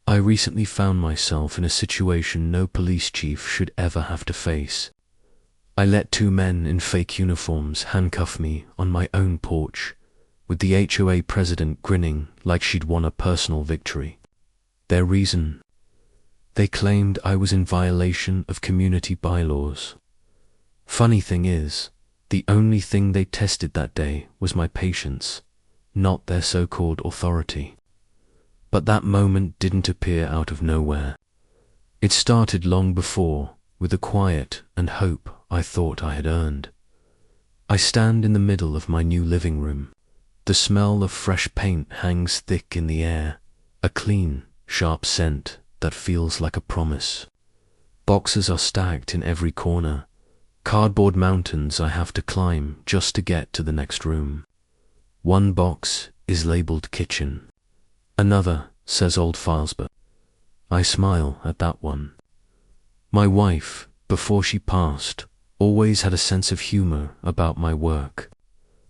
I recently found myself in a situation no police chief should ever have to face. I let two men in fake uniforms handcuff me on my own porch, with the HOA president grinning like she'd won a personal victory. Their reason? They claimed I was in violation of community bylaws. Funny thing is, the only thing they tested that day was my patience, not their so-called authority. But that moment didn't appear out of nowhere. It started long before, with the quiet and hope I thought I had earned. I stand in the middle of my new living room. The smell of fresh paint hangs thick in the air, a clean, sharp scent that feels like a promise. Boxes are stacked in every corner, cardboard mountains I have to climb just to get to the next room. One box is labeled kitchen. Another says old files, but I smile at that one. My wife, before she passed, always had a sense of humor about my work.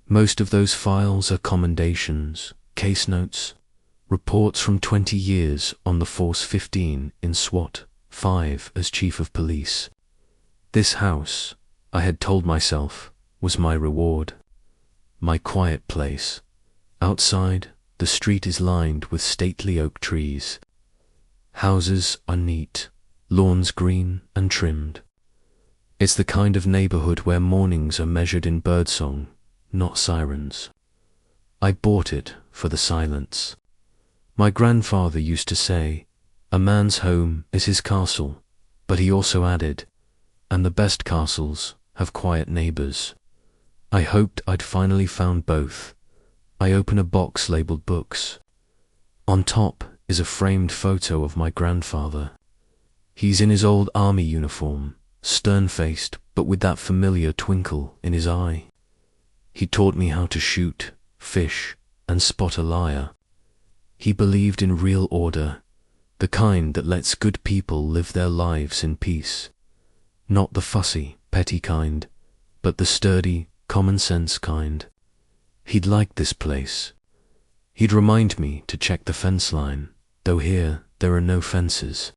Most of those files are commendations, case notes, reports from 20 years on the Force 15 in SWAT 5 as chief of police. This house, I had told myself, was my reward. My quiet place. Outside, the street is lined with stately oak trees. Houses are neat, lawns green and trimmed. It's the kind of neighborhood where mornings are measured in birdsong, not sirens. I bought it for the silence. My grandfather used to say, "A man's home is his castle," but he also added, "And the best castles have quiet neighbors." I hoped I'd finally found both. I open a box labeled books. On top is a framed photo of my grandfather. He's in his old army uniform, stern-faced but with that familiar twinkle in his eye. He taught me how to shoot, fish, and spot a liar. He believed in real order, the kind that lets good people live their lives in peace. Not the fussy, petty kind, but the sturdy, common-sense kind. He'd like this place. He'd remind me to check the fence line, though here there are no fences.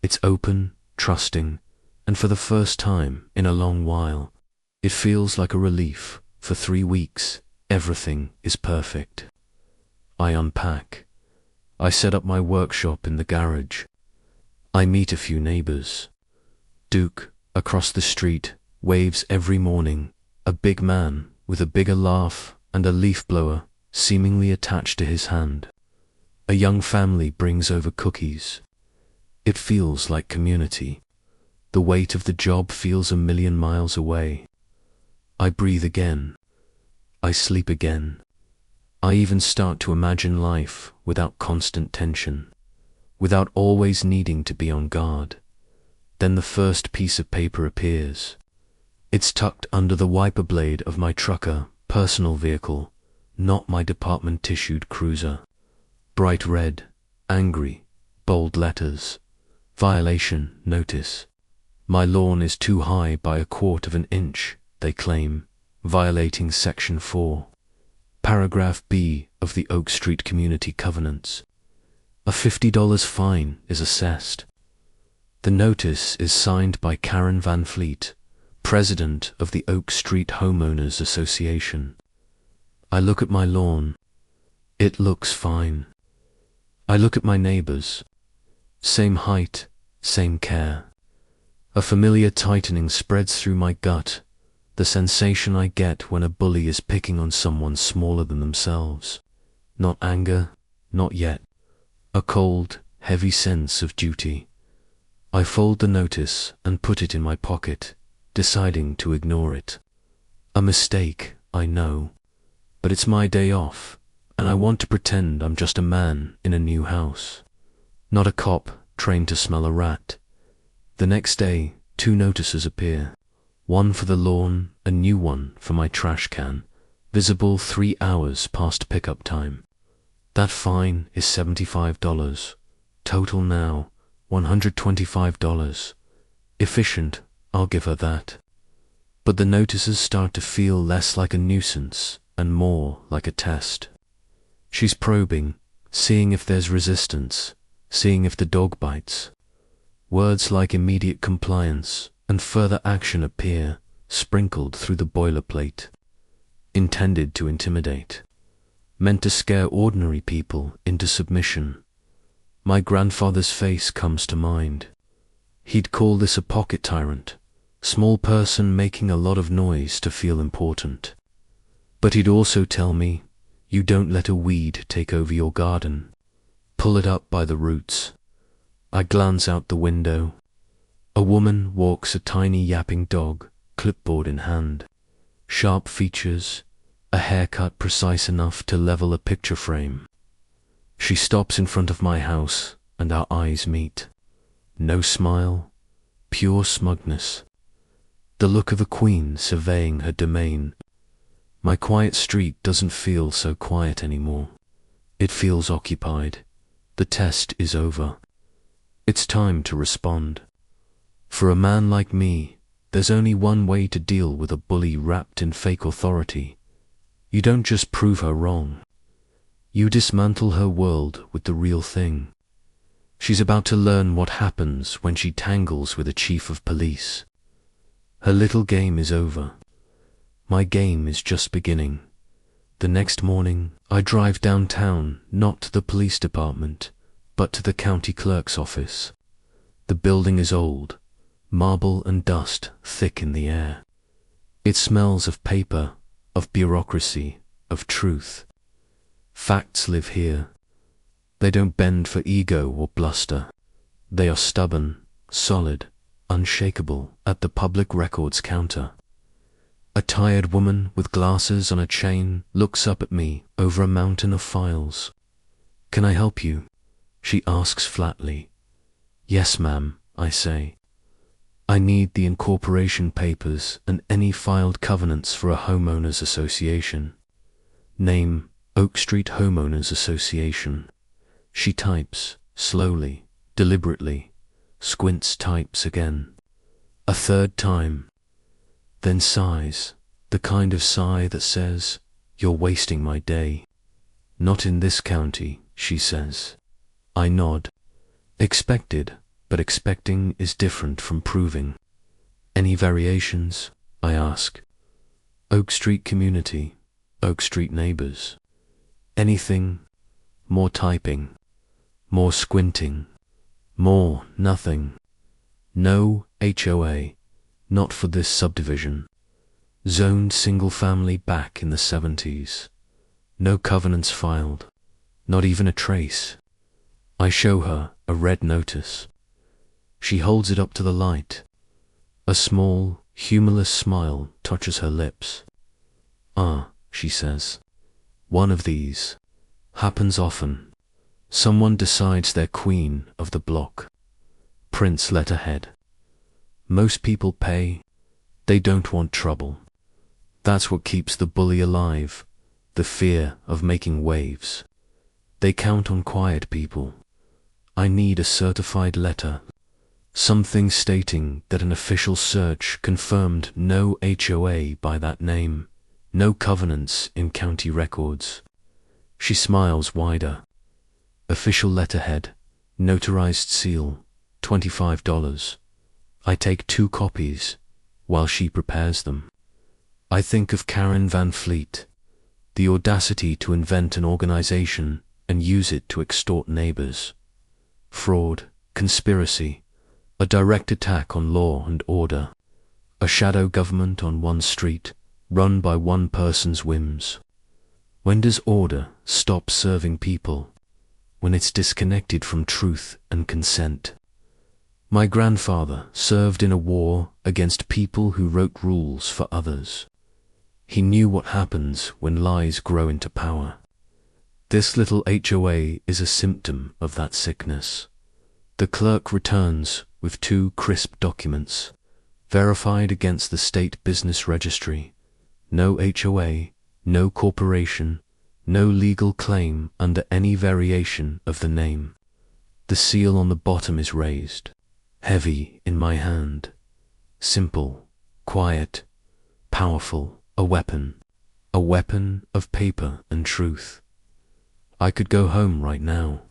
It's open, trusting, and for the first time in a long while, it feels like a relief. For 3 weeks, everything is perfect. I unpack. I set up my workshop in the garage. I meet a few neighbors. Duke, across the street, waves every morning, a big man with a bigger laugh and a leaf blower seemingly attached to his hand. A young family brings over cookies. It feels like community. The weight of the job feels a million miles away. I breathe again. I sleep again. I even start to imagine life without constant tension, without always needing to be on guard. Then the first piece of paper appears. It's tucked under the wiper blade of my trucker personal vehicle, not my department-issued cruiser. Bright red, angry, bold letters. Violation notice. My lawn is too high by 1/4 of an inch, they claim, violating Section 4. Paragraph B of the Oak Street Community Covenants. A $50 fine is assessed. The notice is signed by Karen Van Fleet, president of the Oak Street Homeowners Association. I look at my lawn. It looks fine. I look at my neighbors. Same height, same care. A familiar tightening spreads through my gut, the sensation I get when a bully is picking on someone smaller than themselves. Not anger, not yet. A cold, heavy sense of duty. I fold the notice and put it in my pocket, deciding to ignore it. A mistake, I know, but it's my day off, and I want to pretend I'm just a man in a new house, not a cop trained to smell a rat. The next day, 2 notices appear. One for the lawn, a new one for my trash can, visible 3 hours past pickup time. That fine is $75. Total now, $125. Efficient, I'll give her that. But the notices start to feel less like a nuisance and more like a test. She's probing, seeing if there's resistance, seeing if the dog bites. Words like immediate compliance and further action appear, sprinkled through the boilerplate, intended to intimidate, meant to scare ordinary people into submission. My grandfather's face comes to mind. He'd call this a pocket tyrant, small person making a lot of noise to feel important. But he'd also tell me, you don't let a weed take over your garden. Pull it up by the roots. I glance out the window. A woman walks a tiny yapping dog, clipboard in hand. Sharp features, a haircut precise enough to level a picture frame. She stops in front of my house and our eyes meet. No smile, pure smugness. The look of a queen surveying her domain. My quiet street doesn't feel so quiet anymore. It feels occupied. The test is over. It's time to respond. For a man like me, there's only one way to deal with a bully wrapped in fake authority. You don't just prove her wrong. You dismantle her world with the real thing. She's about to learn what happens when she tangles with a chief of police. Her little game is over. My game is just beginning. The next morning, I drive downtown, not to the police department, but to the county clerk's office. The building is old, marble and dust thick in the air. It smells of paper, of bureaucracy, of truth. Facts live here. They don't bend for ego or bluster. They are stubborn, solid, unshakable at the public records counter. A tired woman with glasses on a chain looks up at me over a mountain of files. "Can I help you?" she asks flatly. "Yes, ma'am," I say. "I need the incorporation papers and any filed covenants for a homeowners association." Name, Oak Street Homeowners Association. She types, slowly, deliberately, squints, types again. A third time. Then sighs, the kind of sigh that says, "You're wasting my day." "Not in this county," she says. I nod. Expected, but expecting is different from proving. "Any variations?" I ask. "Oak Street community, Oak Street neighbors." "Anything?" More typing, more squinting, more nothing. "No HOA, not for this subdivision. Zoned single family back in the 70s. No covenants filed, not even a trace." I show her a red notice. She holds it up to the light. A small, humorless smile touches her lips. "Ah," she says, "one of these. Happens often. Someone decides they're queen of the block. Prince letterhead. Most people pay. They don't want trouble. That's what keeps the bully alive, the fear of making waves. They count on quiet people. I need a certified letter, something stating that an official search confirmed no HOA by that name, no covenants in county records." She smiles wider. Official letterhead, notarized seal, $25. I take 2 copies while she prepares them. I think of Karen Van Fleet, the audacity to invent an organization and use it to extort neighbors. Fraud, conspiracy, a direct attack on law and order, a shadow government on one street, run by one person's whims. When does order stop serving people? When it's disconnected from truth and consent. My grandfather served in a war against people who wrote rules for others. He knew what happens when lies grow into power. This little HOA is a symptom of that sickness. The clerk returns with 2 crisp documents, verified against the state business registry. No HOA, no corporation, no legal claim under any variation of the name. The seal on the bottom is raised, heavy in my hand. Simple, quiet, powerful, a weapon of paper and truth. I could go home right now.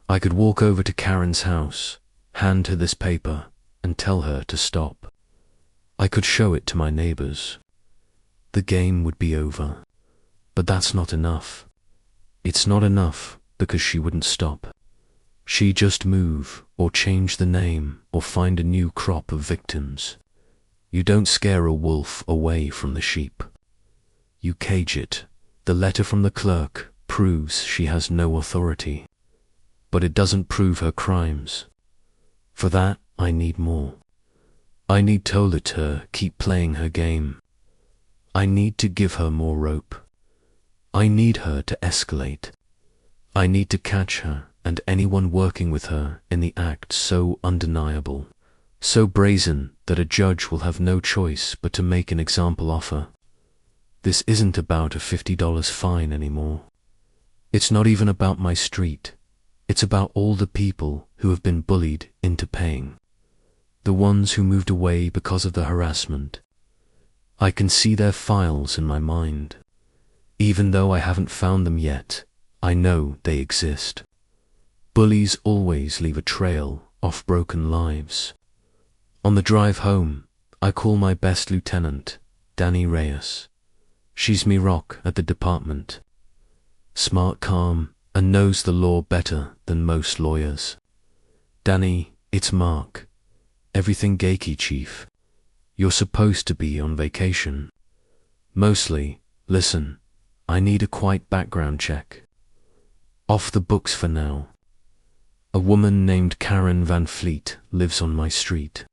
I could walk over to Karen's house, hand her this paper, and tell her to stop. I could show it to my neighbors. The game would be over. But that's not enough. It's not enough because she wouldn't stop. She just move, or change the name, or find a new crop of victims. You don't scare a wolf away from the sheep. You cage it. The letter from the clerk proves she has no authority. But it doesn't prove her crimes. For that, I need more. I need to let her keep playing her game. I need to give her more rope. I need her to escalate. I need to catch her and anyone working with her in the act so undeniable, so brazen that a judge will have no choice but to make an example of her. This isn't about a $50 fine anymore. It's not even about my street. It's about all the people who have been bullied into paying. The ones who moved away because of the harassment. I can see their files in my mind. Even though I haven't found them yet, I know they exist. Bullies always leave a trail of broken lives. On the drive home, I call my best lieutenant, Danny Reyes. She's me rock at the department. Smart, calm, and knows the law better than most lawyers. Danny, it's Mark. Everything gakey, Chief. You're supposed to be on vacation. Mostly, listen, I need a quiet background check. Off the books for now. A woman named Karen Van Fleet lives on my street.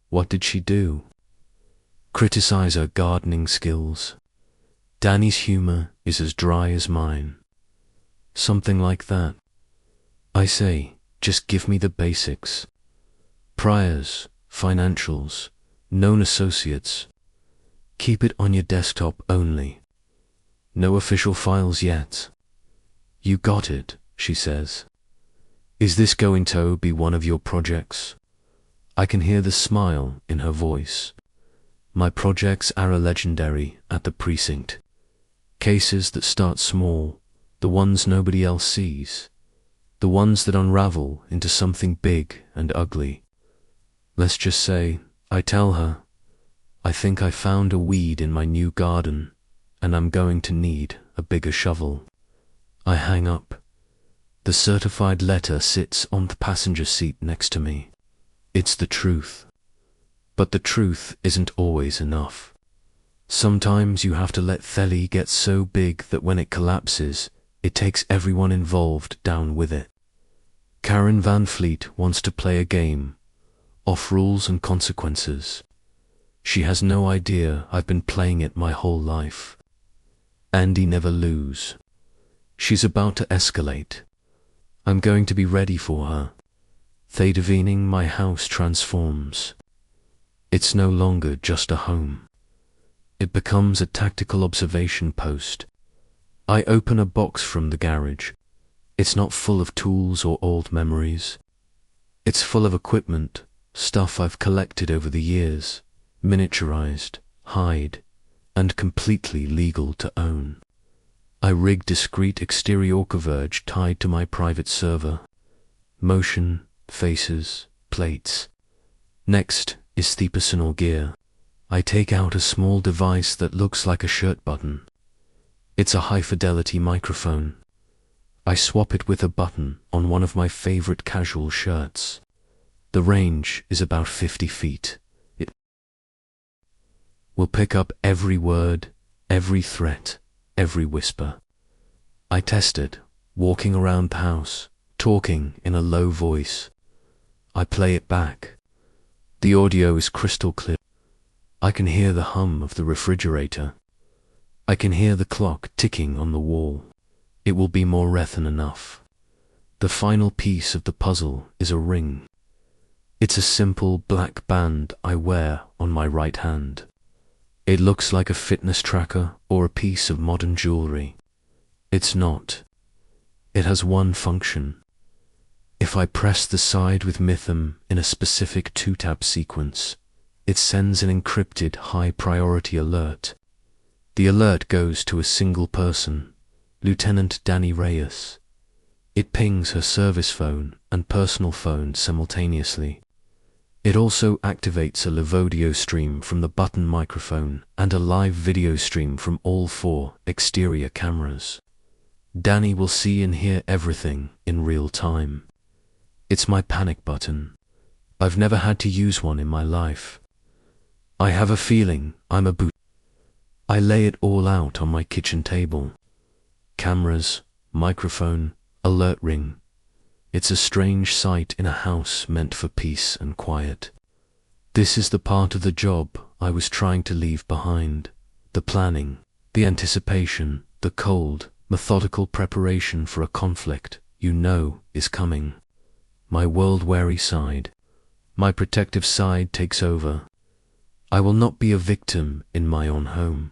What did she do? Criticize her gardening skills. Danny's humor is as dry as mine. Something like that. I say, just give me the basics. Priors, financials, known associates. Keep it on your desktop only. No official files yet. You got it, she says. Is this going to be one of your projects? I can hear the smile in her voice. My projects are legendary at the precinct. Cases that start small, the ones nobody else sees, the ones that unravel into something big and ugly. Let's just say, I tell her, I think I found a weed in my new garden, and I'm going to need a bigger shovel. I hang up. The certified letter sits on the passenger seat next to me. It's the truth. But the truth isn't always enough. Sometimes you have to let Theli get so big that when it collapses, it takes everyone involved down with it. Karen Van Fleet wants to play a game, off rules and consequences. She has no idea I've been playing it my whole life. Andy never lose. She's about to escalate. I'm going to be ready for her. Thadavining my house transforms. It's no longer just a home. It becomes a tactical observation post. I open a box from the garage. It's not full of tools or old memories. It's full of equipment, stuff I've collected over the years, miniaturized, hide, and completely legal to own. I rig discrete exterior coverage tied to my private server. Motion, faces, plates. Next is the personal gear. I take out a small device that looks like a shirt button. It's a high-fidelity microphone. I swap it with a button on one of my favorite casual shirts. The range is about 50 feet. It will pick up every word, every threat, every whisper. I test it, walking around the house, talking in a low voice. I play it back. The audio is crystal clear. I can hear the hum of the refrigerator. I can hear the clock ticking on the wall. It will be more than enough. The final piece of the puzzle is a ring. It's a simple black band I wear on my right hand. It looks like a fitness tracker or a piece of modern jewelry. It's not. It has one function. If I press the side with Mytham in a specific 2-tap sequence, it sends an encrypted high-priority alert. The alert goes to a single person, Lieutenant Danny Reyes. It pings her service phone and personal phone simultaneously. It also activates a live audio stream from the button microphone and a live video stream from all 4 exterior cameras. Danny will see and hear everything in real time. It's my panic button. I've never had to use one in my life. I have a feeling I'm a boot. I lay it all out on my kitchen table. Cameras, microphone, alert ring. It's a strange sight in a house meant for peace and quiet. This is the part of the job I was trying to leave behind. The planning, the anticipation, the cold, methodical preparation for a conflict you know is coming. My world-weary side, my protective side takes over. I will not be a victim in my own home.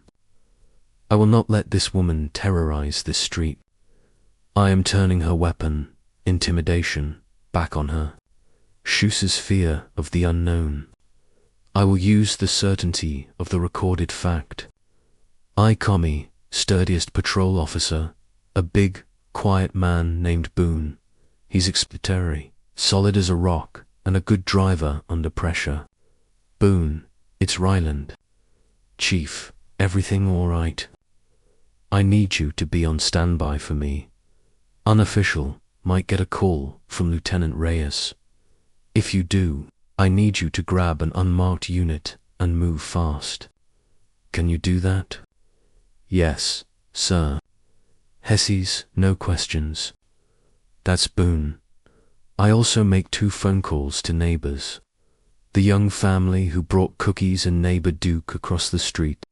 I will not let this woman terrorize this street. I am turning her weapon, intimidation, back on her. Schuster's fear of the unknown. I will use the certainty of the recorded fact. I, Commie, sturdiest patrol officer, a big, quiet man named Boone. He's expeditory, solid as a rock, and a good driver under pressure. Boone, it's Ryland. Chief, everything all right? I need you to be on standby for me. Unofficial, might get a call from Lieutenant Reyes. If you do, I need you to grab an unmarked unit and move fast. Can you do that? Yes, sir. Hessies, no questions. That's Boone. I also make 2 phone calls to neighbors. The young family who brought cookies and neighbor Duke across the street.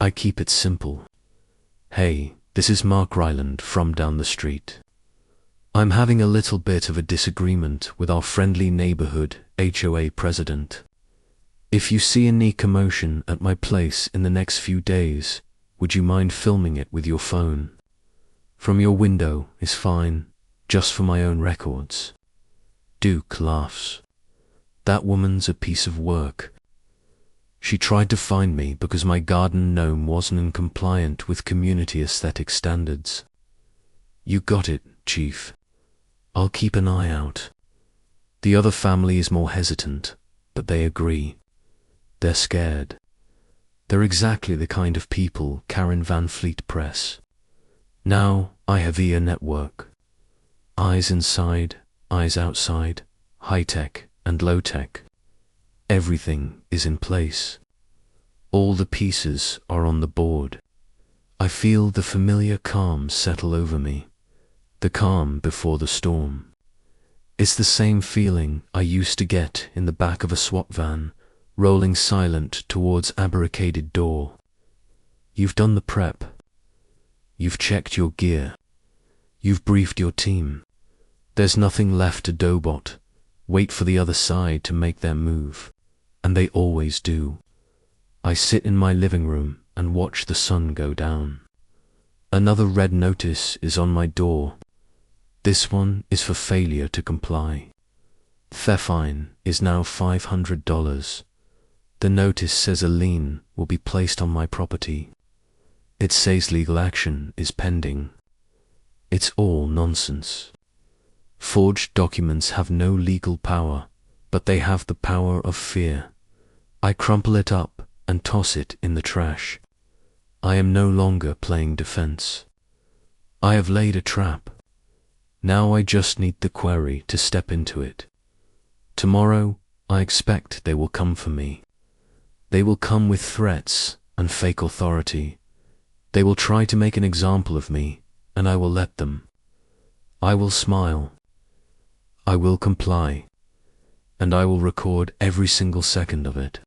I keep it simple. Hey, this is Mark Ryland from down the street. I'm having a little bit of a disagreement with our friendly neighborhood HOA president. If you see any commotion at my place in the next few days, would you mind filming it with your phone? From your window is fine, just for my own records. Duke laughs. That woman's a piece of work. She tried to find me because my garden gnome wasn't compliant with community aesthetic standards. You got it, Chief. I'll keep an eye out. The other family is more hesitant, but they agree. They're scared. They're exactly the kind of people Karen Van Fleet press. Now I have ear network. Eyes inside, eyes outside, high-tech and low-tech. Everything is in place. All the pieces are on the board. I feel the familiar calm settle over me. The calm before the storm. It's the same feeling I used to get in the back of a SWAT van, rolling silent towards a barricaded door. You've done the prep. You've checked your gear. You've briefed your team. There's nothing left to dobot. Wait for the other side to make their move. And they always do. I sit in my living room and watch the sun go down. Another red notice is on my door. This one is for failure to comply. The fine is now $500. The notice says a lien will be placed on my property. It says legal action is pending. It's all nonsense. Forged documents have no legal power, but they have the power of fear. I crumple it up and toss it in the trash. I am no longer playing defense. I have laid a trap. Now I just need the quarry to step into it. Tomorrow, I expect they will come for me. They will come with threats and fake authority. They will try to make an example of me, and I will let them. I will smile. I will comply. And I will record every single second of it.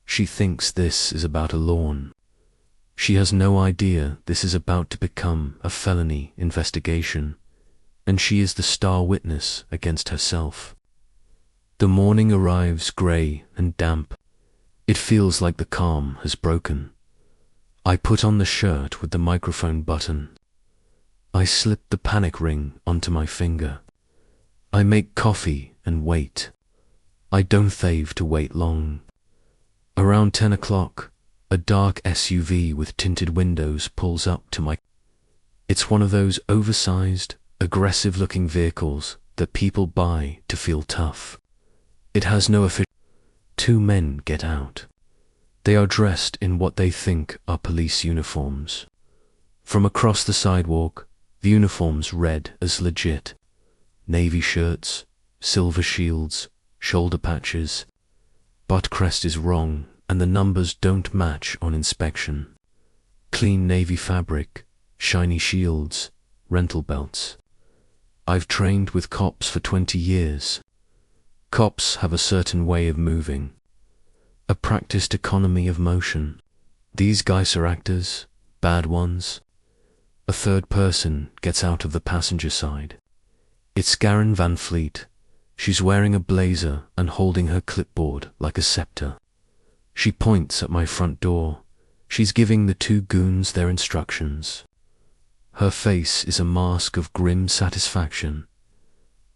She thinks this is about a lawn. She has no idea this is about to become a felony investigation, and she is the star witness against herself. The morning arrives grey and damp. It feels like the calm has broken. I put on the shirt with the microphone button. I slip the panic ring onto my finger. I make coffee and wait. I don't thave to wait long. Around 10 o'clock, a dark SUV with tinted windows pulls up to my... It's one of those oversized, aggressive-looking vehicles that people buy to feel tough. It has no official. Two men get out. They are dressed in what they think are police uniforms. From across the sidewalk, the uniforms read as legit. Navy shirts, silver shields, shoulder patches. But crest is wrong, and the numbers don't match on inspection. Clean navy fabric, shiny shields, rental belts. I've trained with cops for 20 years. Cops have a certain way of moving. A practiced economy of motion. These guys are actors, bad ones. A third person gets out of the passenger side. It's Karen Van Fleet. She's wearing a blazer and holding her clipboard like a scepter. She points at my front door. She's giving the two goons their instructions. Her face is a mask of grim satisfaction.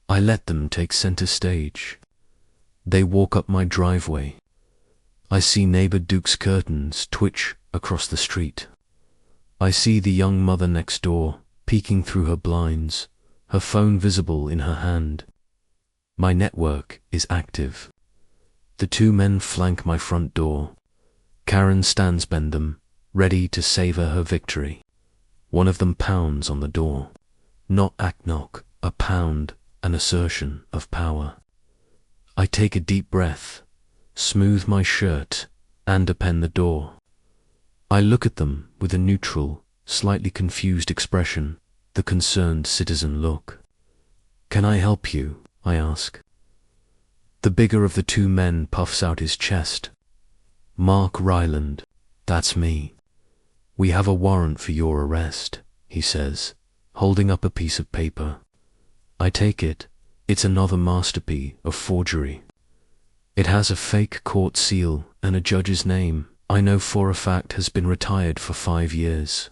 I let them take center stage. They walk up my driveway. I see neighbor Duke's curtains twitch across the street. I see the young mother next door, peeking through her blinds, her phone visible in her hand. My network is active. The two men flank my front door. Karen stands bend them, ready to savor her victory. One of them pounds on the door. Not act knock, a pound, an assertion of power. I take a deep breath, smooth my shirt, and append the door. I look at them with a neutral, slightly confused expression, the concerned citizen look. "Can I help you?" I ask. The bigger of the two men puffs out his chest. "Mark Ryland, that's me. We have a warrant for your arrest," he says, holding up a piece of paper. I take it. It's another masterpiece of forgery. It has a fake court seal and a judge's name I know for a fact has been retired for 5 years.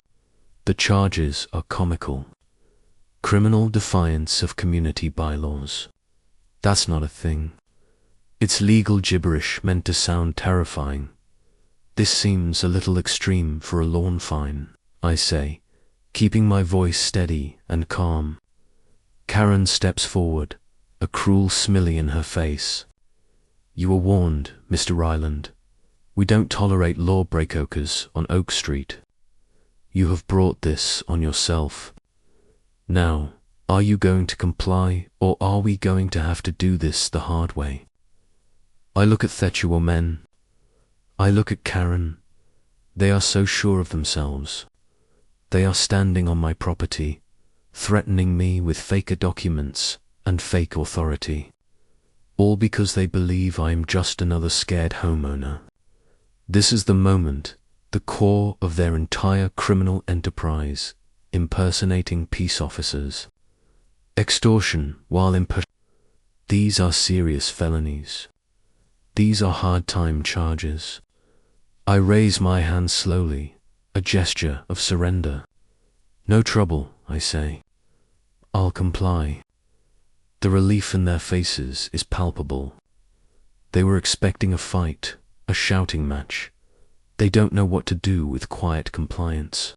The charges are comical. Criminal defiance of community bylaws. That's not a thing. It's legal gibberish meant to sound terrifying. This seems a little extreme for a lawn fine, I say, keeping my voice steady and calm. Karen steps forward, a cruel smile in her face. "You were warned, Mr. Ryland. We don't tolerate lawbreakers on Oak Street. You have brought this on yourself. Now, are you going to comply, or are we going to have to do this the hard way?" I look at the two men. I look at Karen. They are so sure of themselves. They are standing on my property, threatening me with fake documents and fake authority, all because they believe I am just another scared homeowner. This is the moment, the core of their entire criminal enterprise, impersonating peace officers. Extortion while These are serious felonies. These are hard-time charges. I raise my hand slowly, a gesture of surrender. "No trouble," I say. "I'll comply." The relief in their faces is palpable. They were expecting a fight, a shouting match. They don't know what to do with quiet compliance.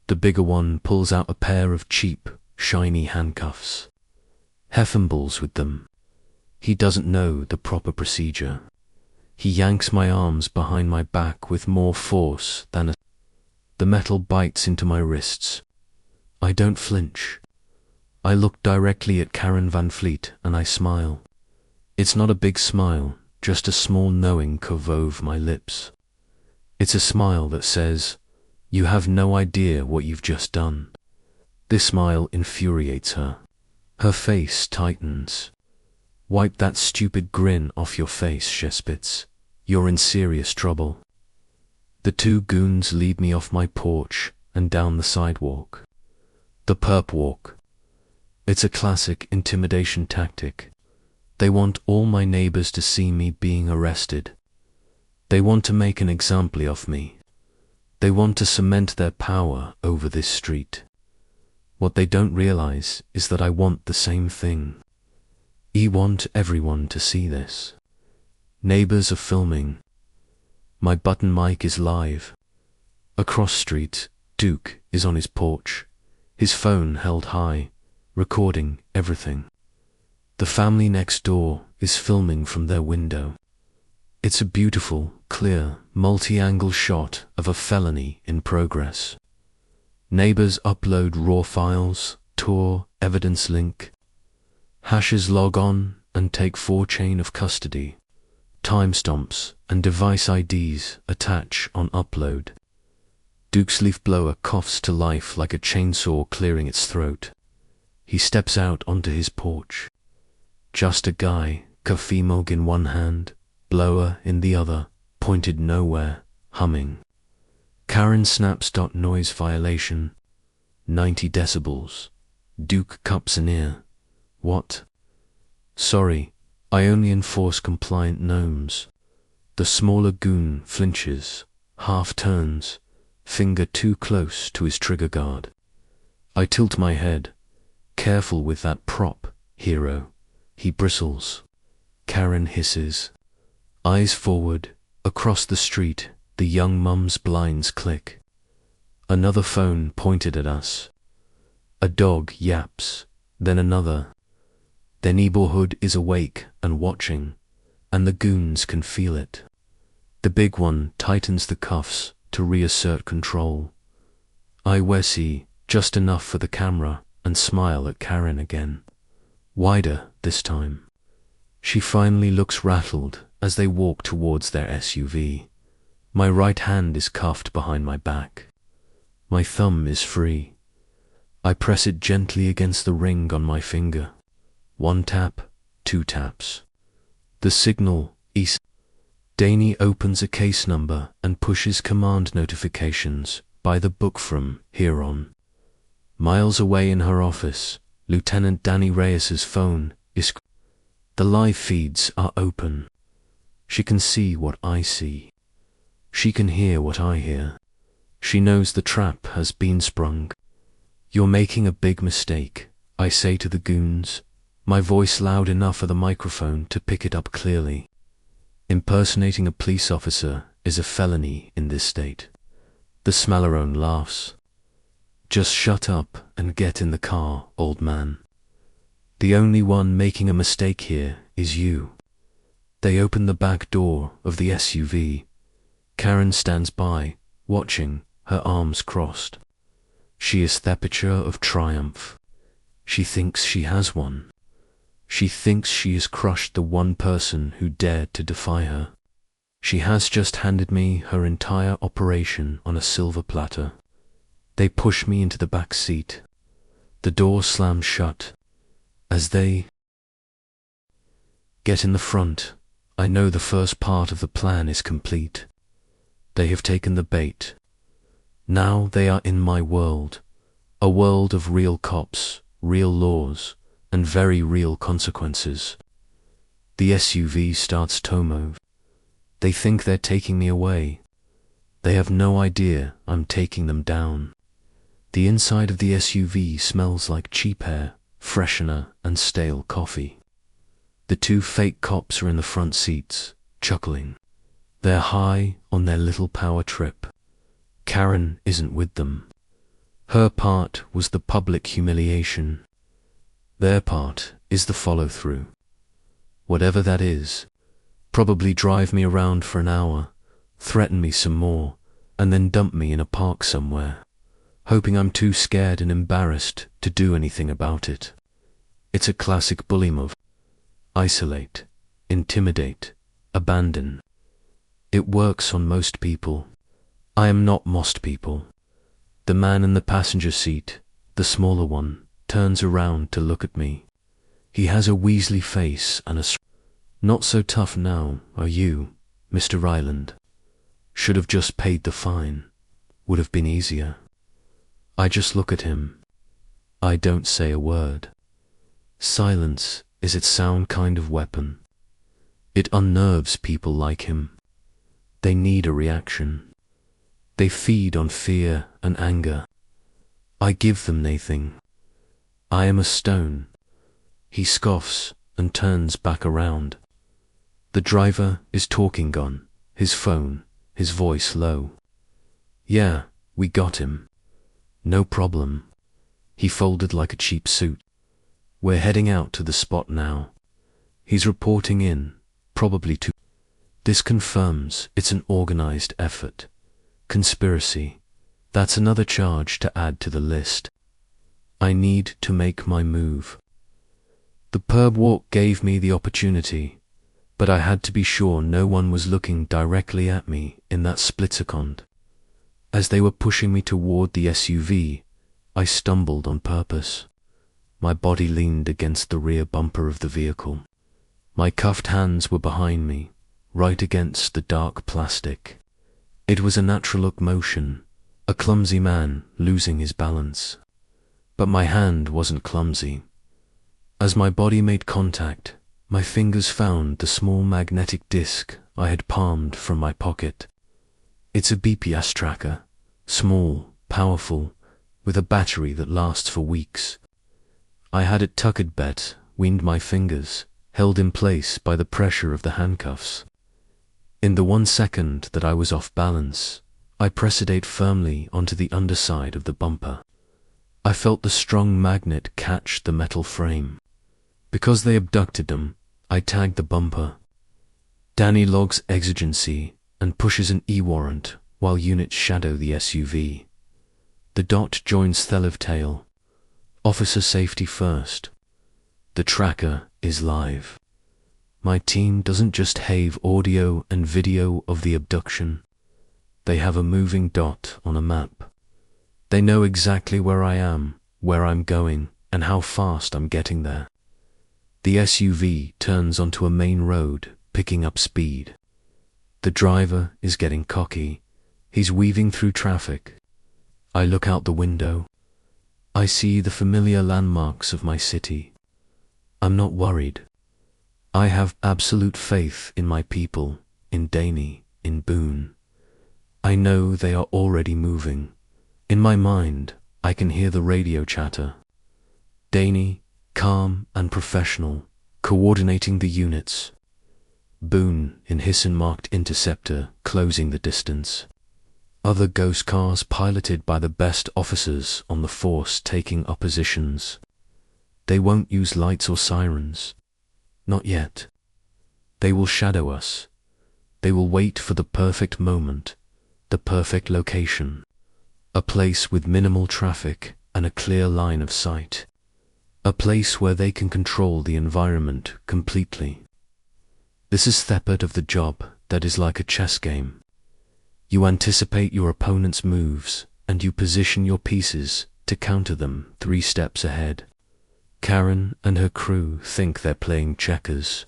The bigger one pulls out a pair of cheap, shiny handcuffs. Heffenballs with them. He doesn't know the proper procedure. He yanks my arms behind my back with more force than the metal bites into my wrists. I don't flinch. I look directly at Karen Van Fleet and I smile. It's not a big smile, just a small knowing curve over my lips. It's a smile that says, "You have no idea what you've just done." This smile infuriates her. Her face tightens. "Wipe that stupid grin off your face, Shespitz. You're in serious trouble." The two goons lead me off my porch and down the sidewalk. The perp walk. It's a classic intimidation tactic. They want all my neighbors to see me being arrested. They want to make an example of me. They want to cement their power over this street. What they don't realize is that I want the same thing. I want everyone to see this. Neighbors are filming. My button mic is live. Across street, Duke is on his porch, his phone held high, recording everything. The family next door is filming from their window. It's a beautiful, clear, multi-angle shot of a felony in progress. Neighbors upload raw files, tour, evidence link. Hashers log on and take 4 chain of custody. Timestamps and device IDs attach on upload. Duke's leaf blower coughs to life like a chainsaw clearing its throat. He steps out onto his porch. Just a guy, coffee mug in one hand, blower in the other, pointed nowhere, humming. Karen snaps. Noise violation. 90 decibels. Duke cups an ear. What? Sorry, I only enforce compliant gnomes. The smaller goon flinches, half turns, finger too close to his trigger guard. I tilt my head. Careful with that prop, hero. He bristles. Karen hisses. Eyes forward, across the street, the young mum's blinds click. Another phone pointed at us. A dog yaps, then another. Their neighborhood is awake and watching, and the goons can feel it. The big one tightens the cuffs to reassert control. I see just enough for the camera and smile at Karen again. Wider this time. She finally looks rattled as they walk towards their SUV. My right hand is cuffed behind my back. My thumb is free. I press it gently against the ring on my finger. 1 tap, 2 taps. The signal is. Danny opens a case number and pushes command notifications by the book from here on. Miles away in her office, Lieutenant Danny Reyes's phone is. The live feeds are open. She can see what I see. She can hear what I hear. She knows the trap has been sprung. You're making a big mistake, I say to the goons, my voice loud enough for the microphone to pick it up clearly. Impersonating a police officer is a felony in this state. The Smallerone laughs. Just shut up and get in the car, old man. The only one making a mistake here is you. They open the back door of the SUV. Karen stands by, watching, her arms crossed. She is the picture of triumph. She thinks she has won. She thinks she has crushed the one person who dared to defy her. She has just handed me her entire operation on a silver platter. They push me into the back seat. The door slams shut. As they get in the front, I know the first part of the plan is complete. They have taken the bait. Now they are in my world, a world of real cops, real laws, and very real consequences. The SUV starts to move. They think they're taking me away. They have no idea I'm taking them down. The inside of the SUV smells like cheap air, freshener, and stale coffee. The 2 fake cops are in the front seats, chuckling. They're high on their little power trip. Karen isn't with them. Her part was the public humiliation. Their part is the follow-through. Whatever that is, probably drive me around for an hour, threaten me some more, and then dump me in a park somewhere, hoping I'm too scared and embarrassed to do anything about it. It's a classic bully move. Isolate, intimidate, abandon. It works on most people. I am not most people. The man in the passenger seat, the smaller one, turns around to look at me. He has a Weasley face and a not so tough now, are you, Mr. Ryland? Should have just paid the fine. Would have been easier. I just look at him. I don't say a word. Silence is its sound kind of weapon. It unnerves people like him. They need a reaction. They feed on fear and anger. I give them nothing. I am a stone. He scoffs and turns back around. The driver is talking on his phone, his voice low. Yeah, we got him. No problem. He folded like a cheap suit. We're heading out to the spot now. He's reporting in, probably to. This confirms it's an organized effort. Conspiracy. That's another charge to add to the list. I need to make my move. The perb walk gave me the opportunity, but I had to be sure no one was looking directly at me in that split-second. As they were pushing me toward the SUV, I stumbled on purpose. My body leaned against the rear bumper of the vehicle. My cuffed hands were behind me, right against the dark plastic. It was a natural motion, a clumsy man losing his balance. But my hand wasn't clumsy. As my body made contact, my fingers found the small magnetic disc I had palmed from my pocket. It's a GPS tracker, small, powerful, with a battery that lasts for weeks. I had it tucked bet, weaned my fingers, held in place by the pressure of the handcuffs. In the 1 second that I was off balance, I pressed it firmly onto the underside of the bumper. I felt the strong magnet catch the metal frame. Because they abducted them, I tagged the bumper. Danny logs exigency and pushes an E-warrant while units shadow the SUV. The dot joins Thelev tail. Officer safety first. The tracker is live. My team doesn't just have audio and video of the abduction. They have a moving dot on a map. They know exactly where I am, where I'm going, and how fast I'm getting there. The SUV turns onto a main road, picking up speed. The driver is getting cocky. He's weaving through traffic. I look out the window. I see the familiar landmarks of my city. I'm not worried. I have absolute faith in my people, in Danny, in Boone. I know they are already moving. In my mind, I can hear the radio chatter. Danny, calm and professional, coordinating the units. Boone in Hisson-marked interceptor, closing the distance. Other ghost cars piloted by the best officers on the force taking up positions. They won't use lights or sirens. Not yet. They will shadow us. They will wait for the perfect moment, the perfect location. A place with minimal traffic and a clear line of sight. A place where they can control the environment completely. This is the part of the job that is like a chess game. You anticipate your opponent's moves and you position your pieces to counter them 3 steps ahead. Karen and her crew think they're playing checkers.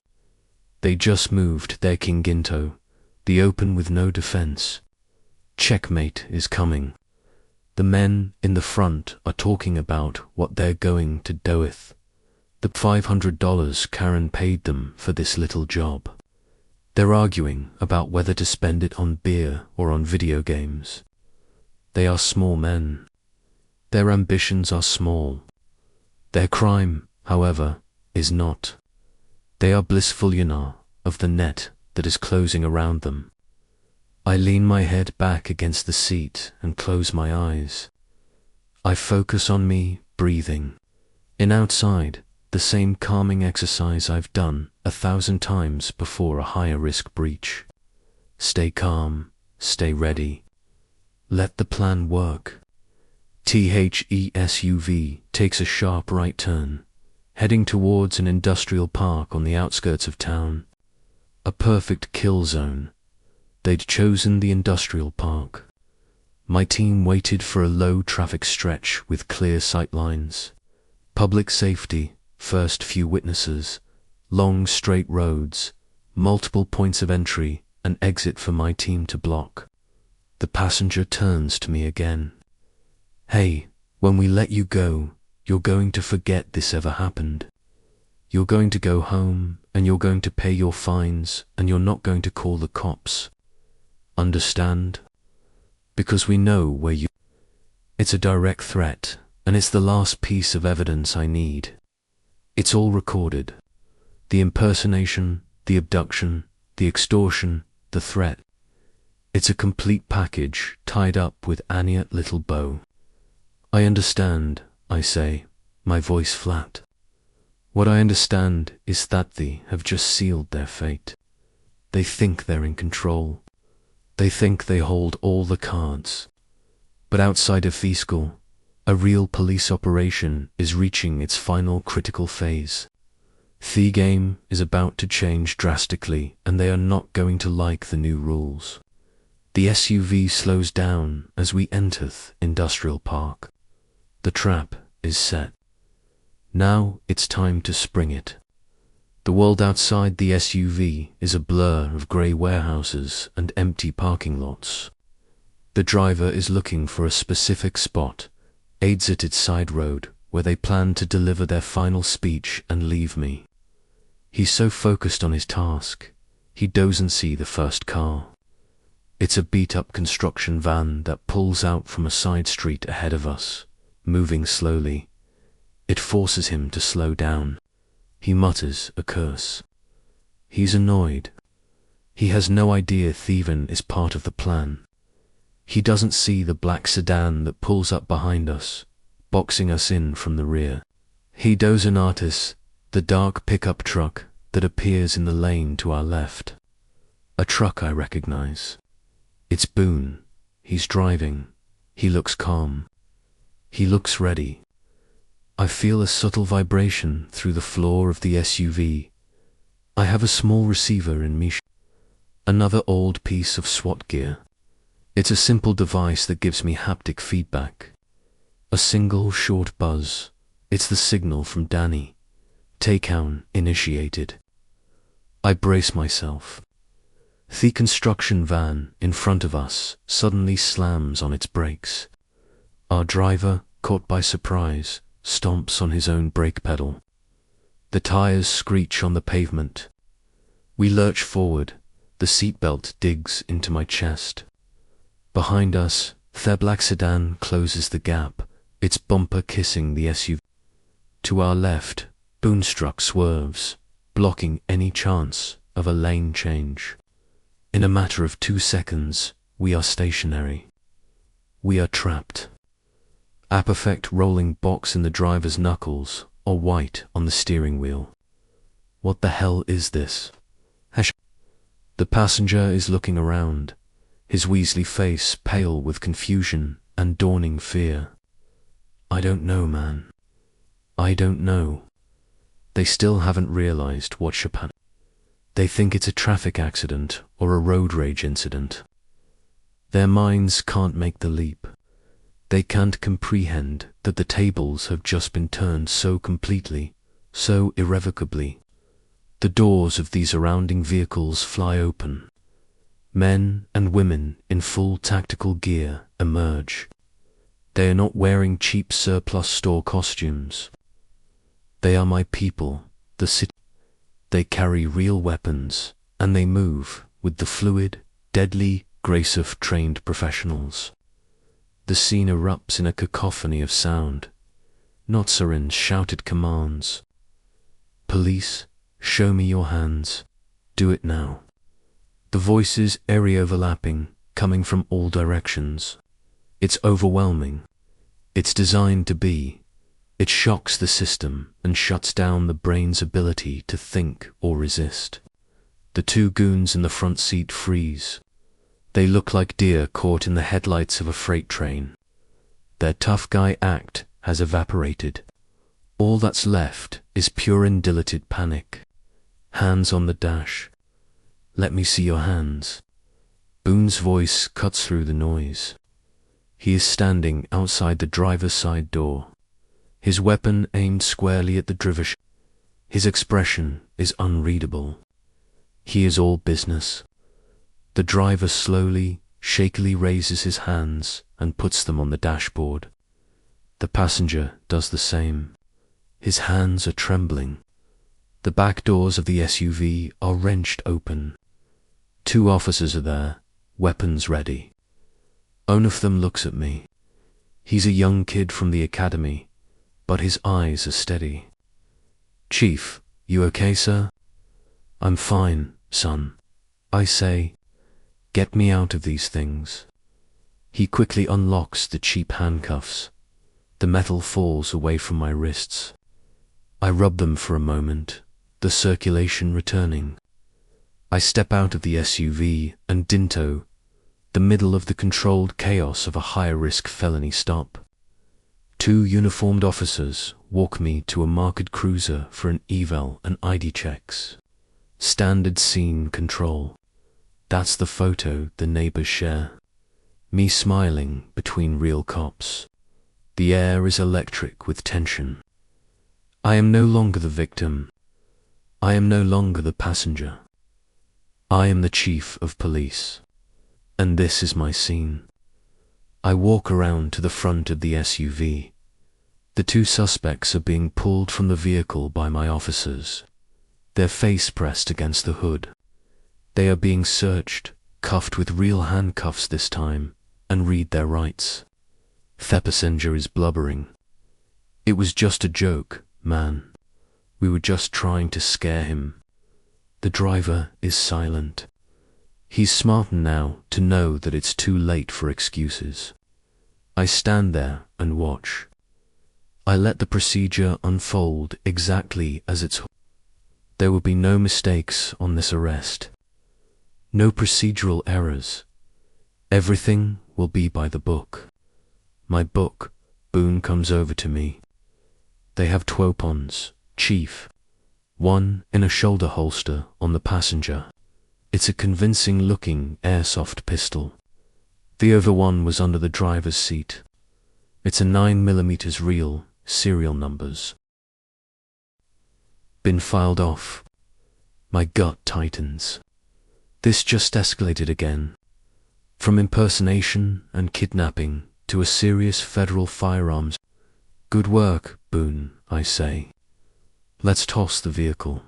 They just moved their King Ginto, the open with no defense. Checkmate is coming. The men in the front are talking about what they're going to do with the $500 Karen paid them for this little job. They're arguing about whether to spend it on beer or on video games. They are small men. Their ambitions are small. Their crime, however, is not. They are blissful of the net that is closing around them. I lean my head back against the seat and close my eyes. I focus on me breathing. In outside, the same calming exercise I've done 1,000 times before a higher risk breach. Stay calm, stay ready. Let the plan work. SUV takes a sharp right turn, heading towards an industrial park on the outskirts of town. A perfect kill zone. They'd chosen the industrial park. My team waited for a low traffic stretch with clear sight lines. Public safety, first few witnesses, long straight roads, multiple points of entry and exit for my team to block. The passenger turns to me again. Hey, when we let you go, you're going to forget this ever happened. You're going to go home and you're going to pay your fines and you're not going to call the cops. Understand? Because we know where you... It's a direct threat, and it's the last piece of evidence I need. It's all recorded. The impersonation, the abduction, the extortion, the threat. It's a complete package tied up with Aniat little bow. I understand, I say, my voice flat. What I understand is that they have just sealed their fate. They think they're in control. They think they hold all the cards. But outside of Fiscal, a real police operation is reaching its final critical phase. The game is about to change drastically, and they are not going to like the new rules. The SUV slows down as we enter Industrial Park. The trap is set. Now it's time to spring it. The world outside the SUV is a blur of grey warehouses and empty parking lots. The driver is looking for a specific spot, a deserted side road, where they plan to deliver their final speech and leave me. He's so focused on his task, he doesn't see the first car. It's a beat-up construction van that pulls out from a side street ahead of us, moving slowly. It forces him to slow down. He mutters a curse. He's annoyed. He has no idea Thievin is part of the plan. He doesn't see the black sedan that pulls up behind us, boxing us in from the rear. He doesn't notice the dark pickup truck that appears in the lane to our left. A truck I recognize. It's Boone. He's driving. He looks calm. He looks ready. I feel a subtle vibration through the floor of the SUV. I have a small receiver in me. Another old piece of SWAT gear. It's a simple device that gives me haptic feedback. A single short buzz. It's the signal from Danny. Takedown initiated. I brace myself. The construction van in front of us suddenly slams on its brakes. Our driver, caught by surprise, stomps on his own brake pedal. The tires screech on the pavement. We lurch forward. The seatbelt digs into my chest. Behind us, the black sedan closes the gap, its bumper kissing the SUV. To our left, Boone's truck swerves, blocking any chance of a lane change. In a matter of 2 seconds, we are stationary. We are trapped. A perfect rolling box in the driver's knuckles, or white on the steering wheel. What the hell is this? The passenger is looking around, his Weasley face pale with confusion and dawning fear. I don't know, man. I don't know. They still haven't realized what Chopin. They think it's a traffic accident or a road rage incident. Their minds can't make the leap. They can't comprehend that the tables have just been turned so completely, so irrevocably. The doors of these surrounding vehicles fly open. Men and women in full tactical gear emerge. They are not wearing cheap surplus store costumes. They are my people, the city. They carry real weapons, and they move with the fluid, deadly grace of trained professionals. The scene erupts in a cacophony of sound. Not sirens shouted commands. Police, show me your hands. Do it now. The voices airy overlapping, coming from all directions. It's overwhelming. It's designed to be. It shocks the system and shuts down the brain's ability to think or resist. The 2 goons in the front seat freeze. They look like deer caught in the headlights of a freight train. Their tough guy act has evaporated. All that's left is pure and dilated panic. Hands on the dash. Let me see your hands. Boone's voice cuts through the noise. He is standing outside the driver's side door, his weapon aimed squarely at the driver. His expression is unreadable. He is all business. The driver slowly, shakily raises his hands and puts them on the dashboard. The passenger does the same. His hands are trembling. The back doors of the SUV are wrenched open. 2 officers are there, weapons ready. One of them looks at me. He's a young kid from the academy, but his eyes are steady. Chief, you okay, sir? I'm fine, son. I say, get me out of these things. He quickly unlocks the cheap handcuffs. The metal falls away from my wrists. I rub them for a moment, the circulation returning. I step out of the SUV and dinto, the middle of the controlled chaos of a high-risk felony stop. 2 uniformed officers walk me to a marked cruiser for an eval and ID checks. Standard scene control. That's the photo the neighbors share. Me smiling between real cops. The air is electric with tension. I am no longer the victim. I am no longer the passenger. I am the chief of police. And this is my scene. I walk around to the front of the SUV. The 2 suspects are being pulled from the vehicle by my officers, their face pressed against the hood. They are being searched, cuffed with real handcuffs this time, and read their rights. The passenger is blubbering. It was just a joke, man. We were just trying to scare him. The driver is silent. He's smart now to know that it's too late for excuses. I stand there and watch. I let the procedure unfold exactly as it's. There will be no mistakes on this arrest. No procedural errors. Everything will be by the book. My book. Boone comes over to me. They have 2 weapons, Chief. One in a shoulder holster on the passenger. It's a convincing-looking airsoft pistol. The other one was under the driver's seat. It's a 9mm reel, serial numbers. Been filed off. My gut tightens. This just escalated again. From impersonation and kidnapping to a serious federal firearms. Good work, Boone, I say. Let's toss the vehicle.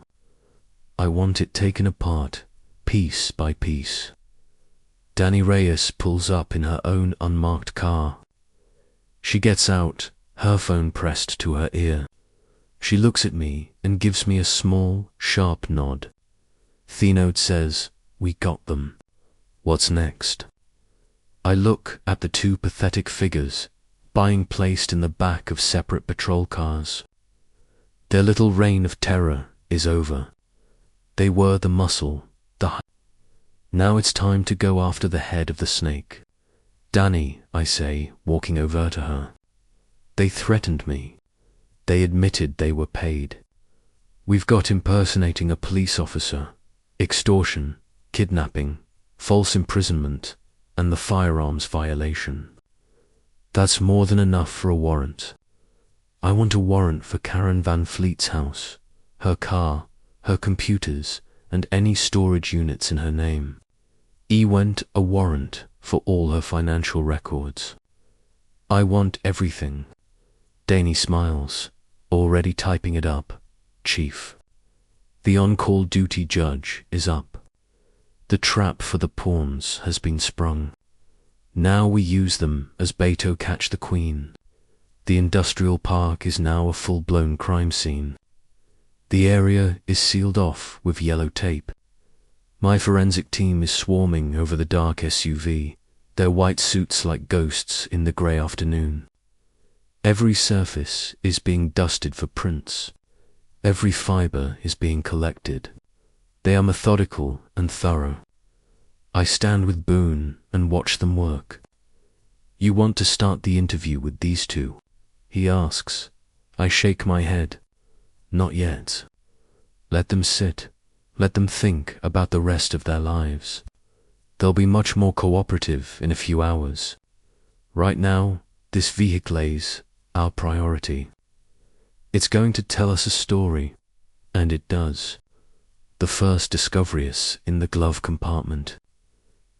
I want it taken apart, piece by piece. Danny Reyes pulls up in her own unmarked car. She gets out, her phone pressed to her ear. She looks at me and gives me a small, sharp nod. Thenode says, "We got them. What's next?" I look at the 2 pathetic figures, being placed in the back of separate patrol cars. Their little reign of terror is over. They were the muscle, Now it's time to go after the head of the snake. Danny, I say, walking over to her. They threatened me. They admitted they were paid. We've got impersonating a police officer, extortion, kidnapping, false imprisonment, and the firearms violation. That's more than enough for a warrant. I want a warrant for Karen Van Fleet's house, her car, her computers, and any storage units in her name. Want a warrant for all her financial records. I want everything. Danny smiles, already typing it up. Chief. The on-call duty judge is up. The trap for the pawns has been sprung. Now we use them as bait to catch the queen. The industrial park is now a full-blown crime scene. The area is sealed off with yellow tape. My forensic team is swarming over the dark SUV, their white suits like ghosts in the grey afternoon. Every surface is being dusted for prints. Every fibre is being collected. They are methodical and thorough. I stand with Boone and watch them work. "You want to start the interview with these 2?" he asks. I shake my head. Not yet. Let them sit. Let them think about the rest of their lives. They'll be much more cooperative in a few hours. Right now, this vehicle is our priority. It's going to tell us a story, and it does. The first discovery is in the glove compartment.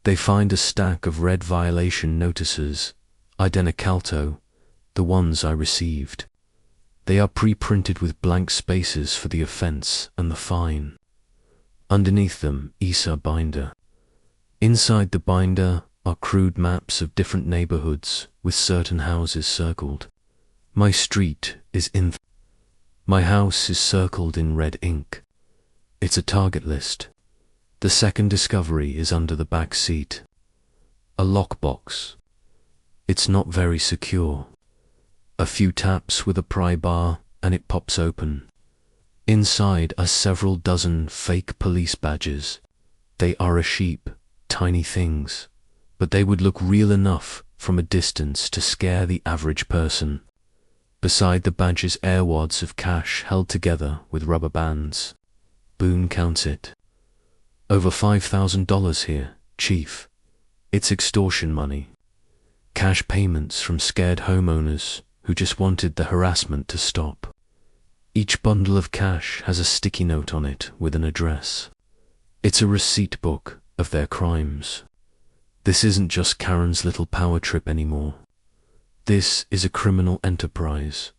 They find a stack of red violation notices, identicalto, the ones I received. They are pre-printed with blank spaces for the offense and the fine. Underneath them, ESA binder. Inside the binder are crude maps of different neighborhoods with certain houses circled. My street is in. My house is circled in red ink. It's a target list. The second discovery is under the back seat. A lockbox. It's not very secure. A few taps with a pry bar and it pops open. Inside are several dozen fake police badges. They are a sheep, tiny things, but they would look real enough from a distance to scare the average person. Beside the badges, airwads of cash held together with rubber bands. Boone counts it. Over $5,000 here, Chief. It's extortion money. Cash payments from scared homeowners who just wanted the harassment to stop. Each bundle of cash has a sticky note on it with an address. It's a receipt book of their crimes. This isn't just Karen's little power trip anymore. This is a criminal enterprise.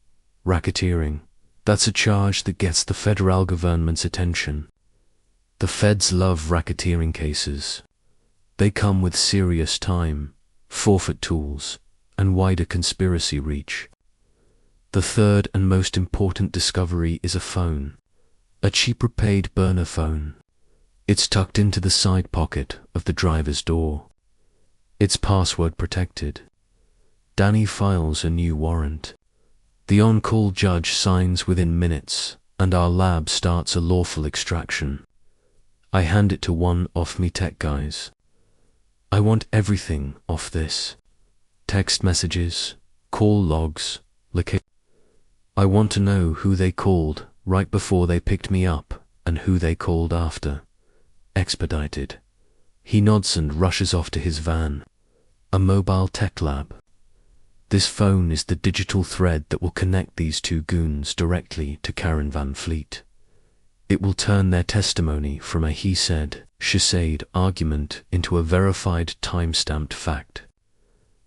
Racketeering. That's a charge that gets the federal government's attention. The feds love racketeering cases. They come with serious time, forfeit tools, and wider conspiracy reach. The third and most important discovery is a phone. A cheap prepaid burner phone. It's tucked into the side pocket of the driver's door. It's password protected. Danny files a new warrant. The on-call judge signs within minutes, and our lab starts a lawful extraction. I hand it to one of me tech guys. I want everything off this. Text messages, call logs, location. I want to know who they called right before they picked me up and who they called after. Expedited. He nods and rushes off to his van. A mobile tech lab. This phone is the digital thread that will connect these two goons directly to Karen Van Fleet. It will turn their testimony from a he said, she said argument into a verified time-stamped fact.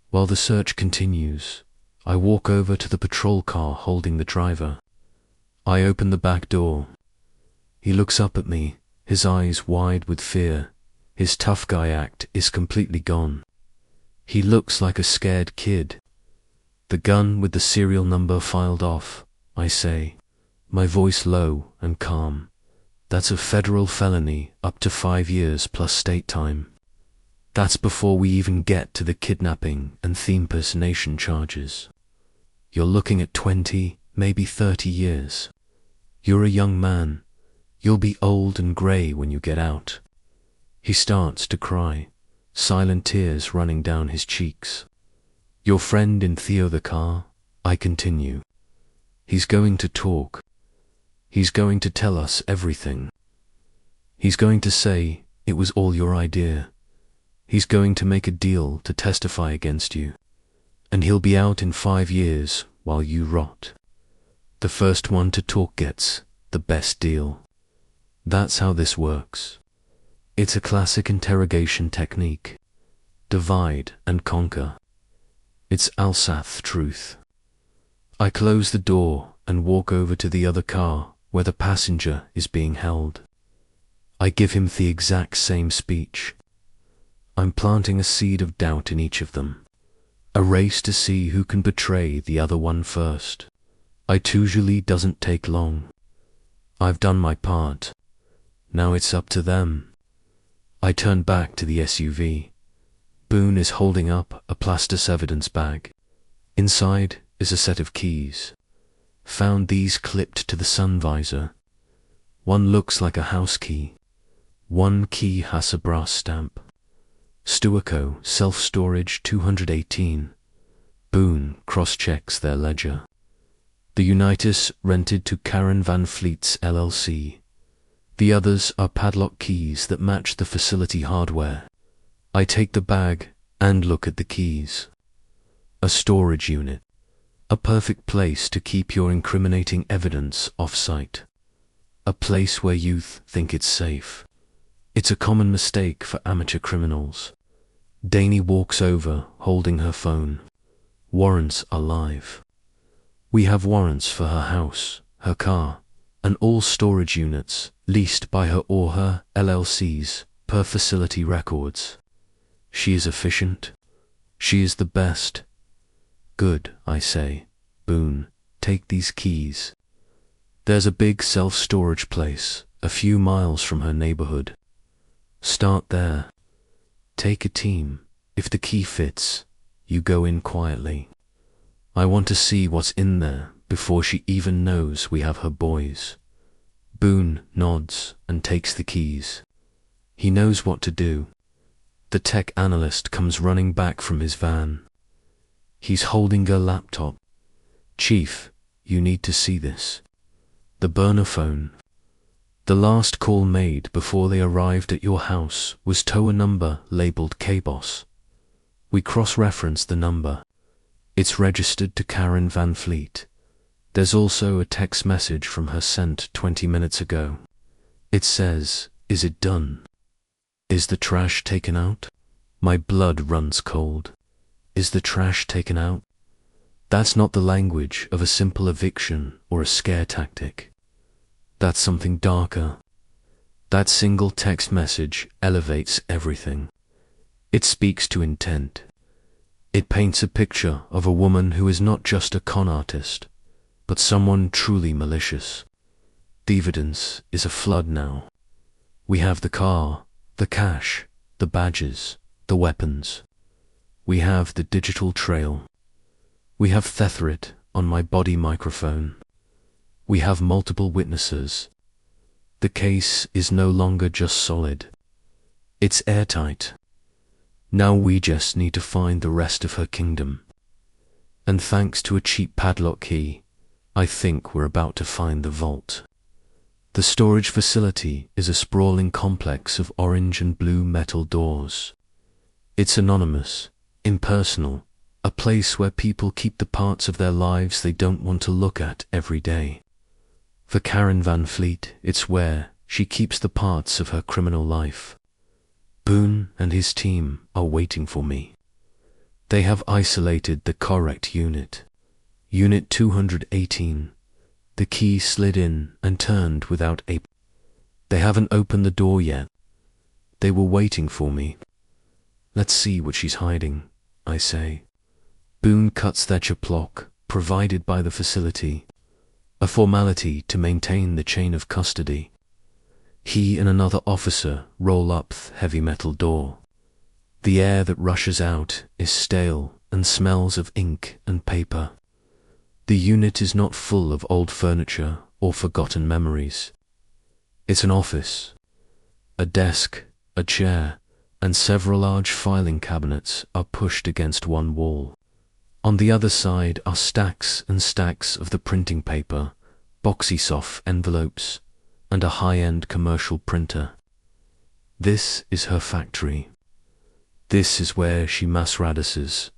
While the search continues, I walk over to the patrol car holding the driver. I open the back door. He looks up at me, his eyes wide with fear. His tough guy act is completely gone. He looks like a scared kid. The gun with the serial number filed off, I say, my voice low and calm. That's a federal felony, up to 5 years plus state time. That's before we even get to the kidnapping and thief impersonation charges. You're looking at 20, maybe 30 years. You're a young man. You'll be old and grey when you get out. He starts to cry, silent tears running down his cheeks. Your friend in Theo the car, I continue. He's going to talk. He's going to tell us everything. He's going to say it was all your idea. He's going to make a deal to testify against you. And he'll be out in 5 years while you rot. The first one to talk gets the best deal. That's how this works. It's a classic interrogation technique. Divide and conquer. It's Alsath truth. I close the door and walk over to the other car where the passenger is being held. I give him the exact same speech. I'm planting a seed of doubt in each of them. A race to see who can betray the other one first. It usually doesn't take long. I've done my part. Now it's up to them. I turn back to the SUV. Boone is holding up a plastic evidence bag. Inside is a set of keys. Found these clipped to the sun visor. One looks like a house key. One key has a brass stamp. Stuaco, self-storage 218. Boone cross-checks their ledger. The Unitas rented to Karen Van Fleet's LLC. The others are padlock keys that match the facility hardware. I take the bag and look at the keys. A storage unit. A perfect place to keep your incriminating evidence off-site. A place where youth think it's safe. It's a common mistake for amateur criminals. Danny walks over, holding her phone. Warrants are live. We have warrants for her house, her car, and all storage units leased by her or her LLCs per facility records. She is efficient. She is the best. Good, I say. Boone, take these keys. There's a big self-storage place a few miles from her neighborhood. Start there. Take a team. If the key fits, you go in quietly. I want to see what's in there before she even knows we have her boys. Boone nods and takes the keys. He knows what to do. The tech analyst comes running back from his van. He's holding a laptop. "Chief, you need to see this." The burner phone. The last call made before they arrived at your house was to a number labeled K-Boss. We cross-referenced the number. It's registered to Karen Van Fleet. There's also a text message from her sent 20 minutes ago. It says, "Is it done? Is the trash taken out?" My blood runs cold. Is the trash taken out? That's not the language of a simple eviction or a scare tactic. That's something darker. That single text message elevates everything. It speaks to intent. It paints a picture of a woman who is not just a con artist, but someone truly malicious. The evidence is a flood now. We have the car, the cash, the badges, the weapons. We have the digital trail. We have Thethrit on my body microphone. We have multiple witnesses. The case is no longer just solid. It's airtight. Now we just need to find the rest of her kingdom. And thanks to a cheap padlock key, I think we're about to find the vault. The storage facility is a sprawling complex of orange and blue metal doors. It's anonymous, impersonal, a place where people keep the parts of their lives they don't want to look at every day. For Karen Van Fleet, it's where she keeps the parts of her criminal life. Boone and his team are waiting for me. They have isolated the correct unit. Unit 218. The key slid in and turned without a... They haven't opened the door yet. They were waiting for me. "Let's see what she's hiding," I say. Boone cuts their chiplock, provided by the facility, a formality to maintain the chain of custody. He and another officer roll up the heavy metal door. The air that rushes out is stale and smells of ink and paper. The unit is not full of old furniture or forgotten memories. It's an office. A desk, a chair, and several large filing cabinets are pushed against one wall. On the other side are stacks and stacks of the printing paper, boxy soft envelopes, and a high-end commercial printer. This is her factory. This is where she mass radices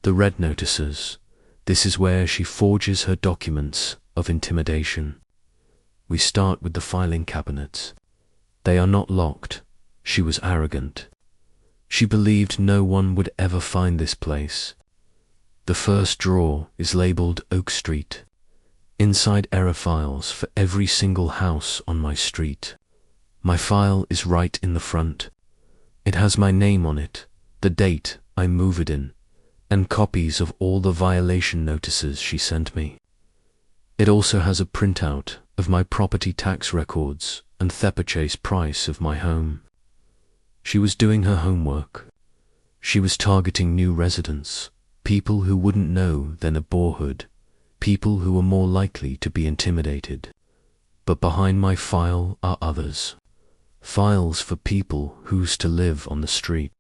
the red notices. This is where she forges her documents of intimidation. We start with the filing cabinets. They are not locked. She was arrogant. She believed no one would ever find this place. The first drawer is labeled Oak Street. Inside error files for every single house on my street. My file is right in the front. It has my name on it, the date I move it in, and copies of all the violation notices she sent me. It also has a printout of my property tax records and the purchase price of my home. She was doing her homework. She was targeting new residents, people who wouldn't know their neighborhood, people who were more likely to be intimidated. But behind my file are others. Files for people who used to live on the street.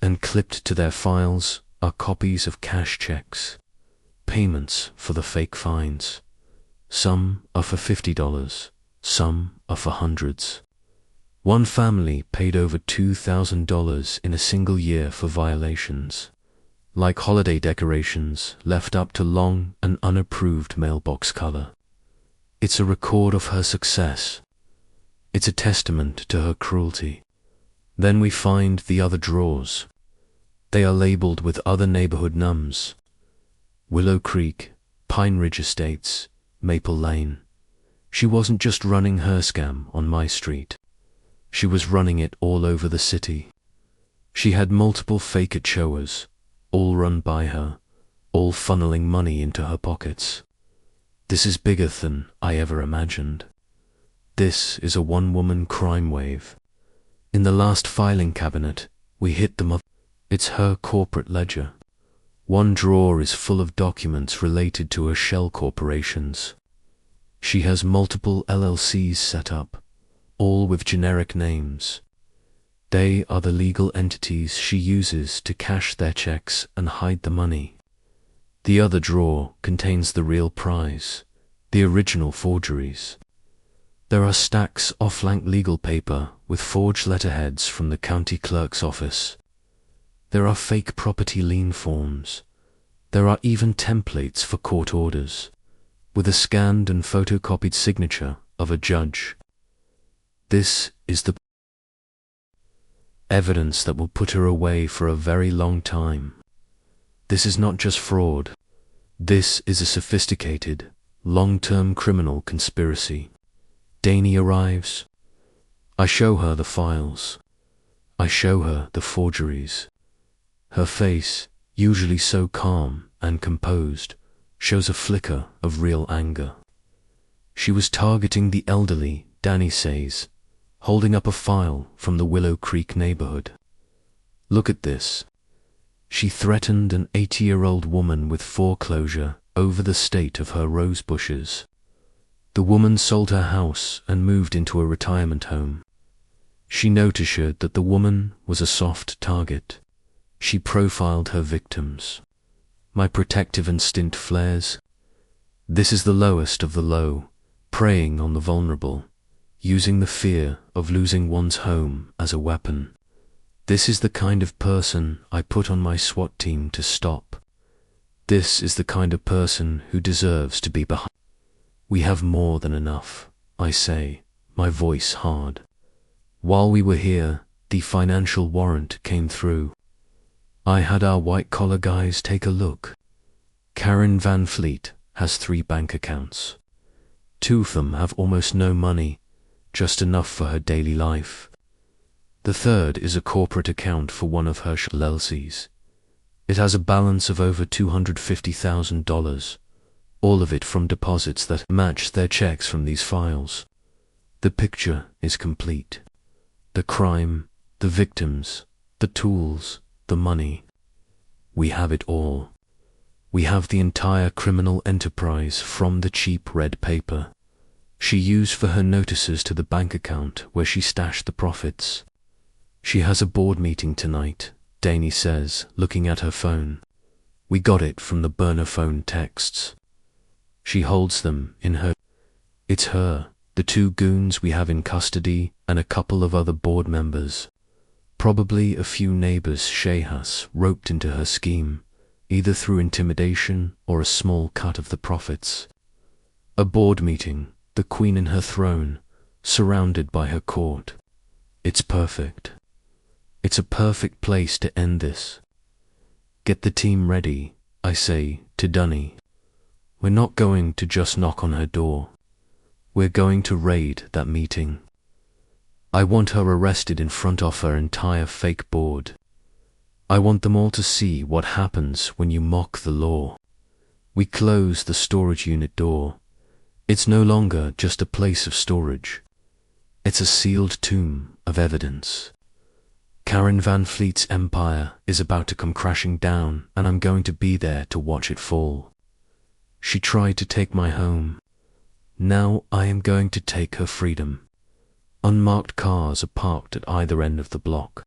And clipped to their files are copies of cash checks, payments for the fake fines. Some are for $50, some are for hundreds. One family paid over $2,000 in a single year for violations, like holiday decorations left up to long and unapproved mailbox color. It's a record of her success. It's a testament to her cruelty. Then we find the other drawers. They are labeled with other neighborhood nums. Willow Creek, Pine Ridge Estates, Maple Lane. She wasn't just running her scam on my street. She was running it all over the city. She had multiple fake HOAs, all run by her, all funneling money into her pockets. This is bigger than I ever imagined. This is a one-woman crime wave. In the last filing cabinet, we hit them up. It's her corporate ledger. One drawer is full of documents related to her shell corporations. She has multiple LLCs set up, all with generic names. They are the legal entities she uses to cash their checks and hide the money. The other drawer contains the real prize, the original forgeries. There are stacks of blank legal paper with forged letterheads from the county clerk's office. There are fake property lien forms. There are even templates for court orders, with a scanned and photocopied signature of a judge. This is the evidence that will put her away for a very long time. This is not just fraud. This is a sophisticated, long-term criminal conspiracy. Danny arrives. I show her the files. I show her the forgeries. Her face, usually so calm and composed, shows a flicker of real anger. She was targeting the elderly, Danny says, holding up a file from the Willow Creek neighborhood. Look at this. She threatened an 80-year-old woman with foreclosure over the state of her rose bushes. The woman sold her house and moved into a retirement home. She noticed that the woman was a soft target. She profiled her victims. My protective instinct flares. This is the lowest of the low, preying on the vulnerable, using the fear of losing one's home as a weapon. This is the kind of person I put on my SWAT team to stop. This is the kind of person who deserves to be behind. We have more than enough, I say, my voice hard. While we were here, the financial warrant came through. I had our white-collar guys take a look. Karen Van Fleet has 3 bank accounts. 2 of them have almost no money, just enough for her daily life. The third is a corporate account for one of her LLCs. It has a balance of over $250,000, all of it from deposits that match their checks from these files. The picture is complete. The crime, the victims, the tools, the money. We have it all. We have the entire criminal enterprise from the cheap red paper she used for her notices to the bank account where she stashed the profits. She has a board meeting tonight, Danny says, looking at her phone. We got it from the burner phone texts. She holds them in her. It's her, the 2 goons we have in custody, and a couple of other board members. Probably a few neighbors Shay has roped into her scheme, either through intimidation or a small cut of the profits. A board meeting, the queen in her throne, surrounded by her court. It's perfect. It's a perfect place to end this. Get the team ready, I say to Dunny. We're not going to just knock on her door. We're going to raid that meeting. I want her arrested in front of her entire fake board. I want them all to see what happens when you mock the law. We close the storage unit door. It's no longer just a place of storage. It's a sealed tomb of evidence. Karen Van Fleet's empire is about to come crashing down, and I'm going to be there to watch it fall. She tried to take my home. Now I am going to take her freedom. Unmarked cars are parked at either end of the block.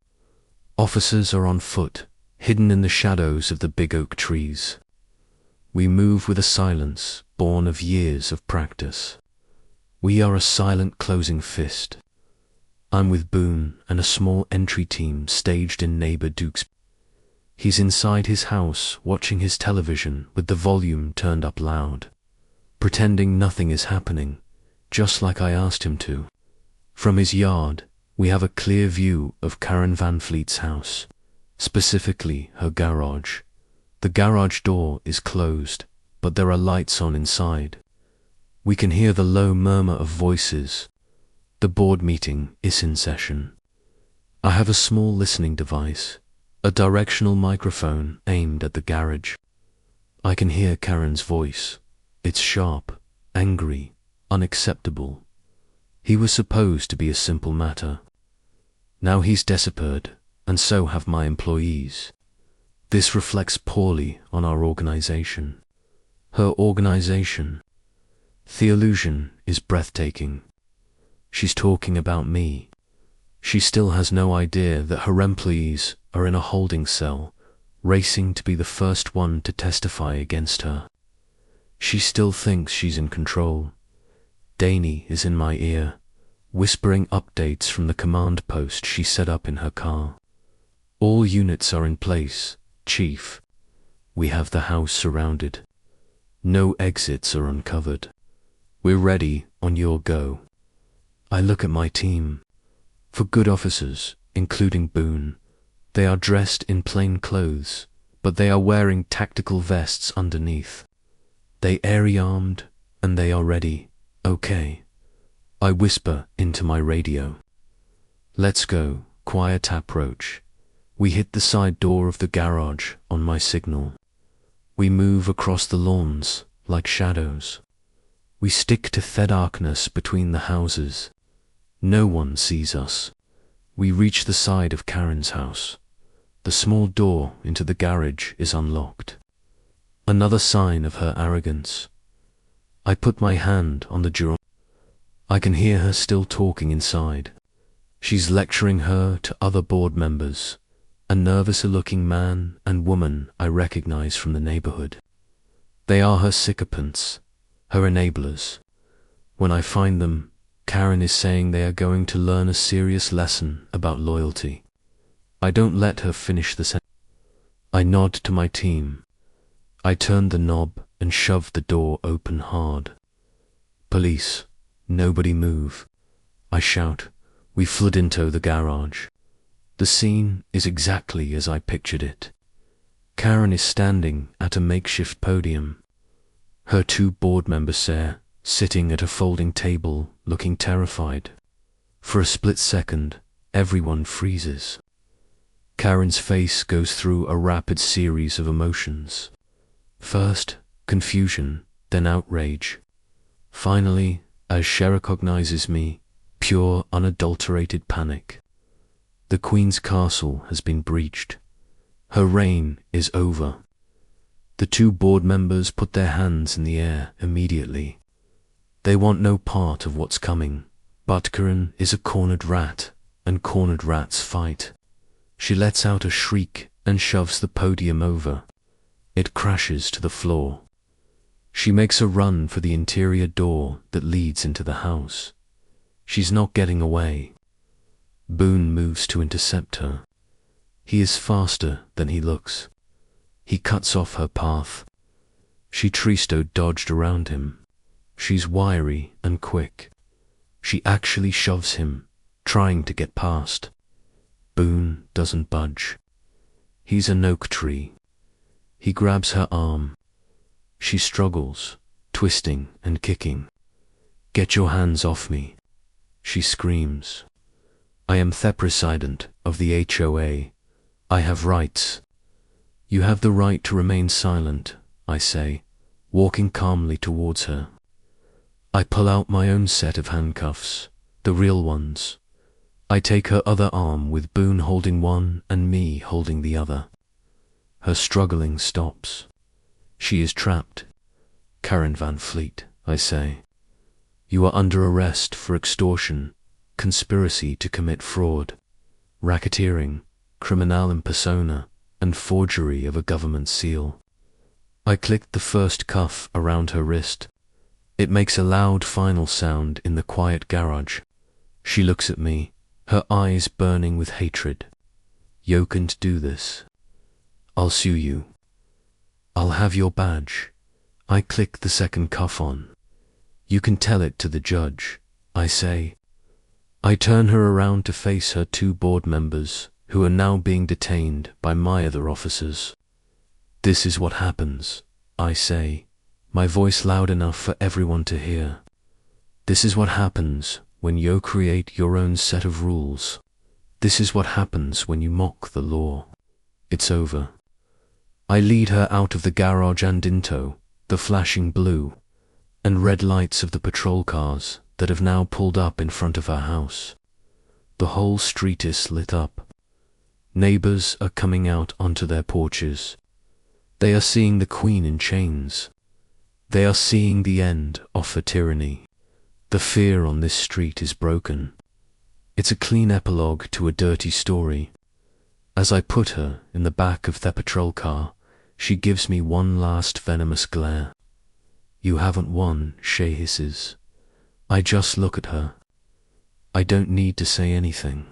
Officers are on foot, hidden in the shadows of the big oak trees. We move with a silence born of years of practice. We are a silent closing fist. I'm with Boone and a small entry team staged in neighbor Duke's. He's inside his house watching his television with the volume turned up loud, pretending nothing is happening, just like I asked him to. From his yard, we have a clear view of Karen Van Fleet's house, specifically her garage. The garage door is closed, but there are lights on inside. We can hear the low murmur of voices. The board meeting is in session. I have a small listening device, a directional microphone aimed at the garage. I can hear Karen's voice. It's sharp, angry, unacceptable. He was supposed to be a simple matter. Now he's disappeared, and so have my employees. This reflects poorly on our organization. Her organization. The illusion is breathtaking. She's talking about me. She still has no idea that her employees are in a holding cell, racing to be the first one to testify against her. She still thinks she's in control. Danny is in my ear, whispering updates from the command post she set up in her car. All units are in place, Chief. We have the house surrounded. No exits are uncovered. We're ready on your go. I look at my team. For good officers, including Boone, they are dressed in plain clothes, but they are wearing tactical vests underneath. They airy-armed, and they are ready. Okay. I whisper into my radio. Let's go, quiet approach. We hit the side door of the garage on my signal. We move across the lawns like shadows. We stick to the darkness between the houses. No one sees us. We reach the side of Karen's house. The small door into the garage is unlocked. Another sign of her arrogance. I put my hand on the door. I can hear her still talking inside. She's lecturing her to other board members, a nervous-looking man and woman I recognize from the neighborhood. They are her sycophants, her enablers. When I find them, Karen is saying they are going to learn a serious lesson about loyalty. I don't let her finish the sentence. I nod to my team. I turn the knob and shove the door open hard. Police, nobody move. I shout. We flood into the garage. The scene is exactly as I pictured it. Karen is standing at a makeshift podium. Her two board members there, sitting at a folding table, looking terrified. For a split second, everyone freezes. Karen's face goes through a rapid series of emotions. First, confusion, then outrage. Finally, as she recognizes me, pure, unadulterated panic. The Queen's castle has been breached. Her reign is over. The two board members put their hands in the air immediately. They want no part of what's coming, but Karen is a cornered rat, and cornered rats fight. She lets out a shriek and shoves the podium over. It crashes to the floor. She makes a run for the interior door that leads into the house. She's not getting away. Boone moves to intercept her. He is faster than he looks. He cuts off her path. She Tristo dodged around him. She's wiry and quick. She actually shoves him, trying to get past. Boone doesn't budge. He's an oak tree. He grabs her arm. She struggles, twisting and kicking. Get your hands off me, she screams. I am the president of the HOA. I have rights. You have the right to remain silent, I say, walking calmly towards her. I pull out my own set of handcuffs, the real ones. I take her other arm with Boone holding one and me holding the other. Her struggling stops. She is trapped. Karen Van Fleet, I say. You are under arrest for extortion, conspiracy to commit fraud, racketeering, criminal in persona, and forgery of a government seal. I clicked the first cuff around her wrist. It makes a loud final sound in the quiet garage. She looks at me, her eyes burning with hatred. You can't do this. I'll sue you. I'll have your badge. I click the second cuff on. You can tell it to the judge, I say. I turn her around to face her two board members, who are now being detained by my other officers. This is what happens, I say, my voice loud enough for everyone to hear. This is what happens when you create your own set of rules. This is what happens when you mock the law. It's over. I lead her out of the garage and into the flashing blue and red lights of the patrol cars that have now pulled up in front of her house. The whole street is lit up. Neighbors are coming out onto their porches. They are seeing the Queen in chains. They are seeing the end of the tyranny. The fear on this street is broken. It's a clean epilogue to a dirty story. As I put her in the back of the patrol car, she gives me one last venomous glare. "You haven't won," she hisses. I just look at her. I don't need to say anything.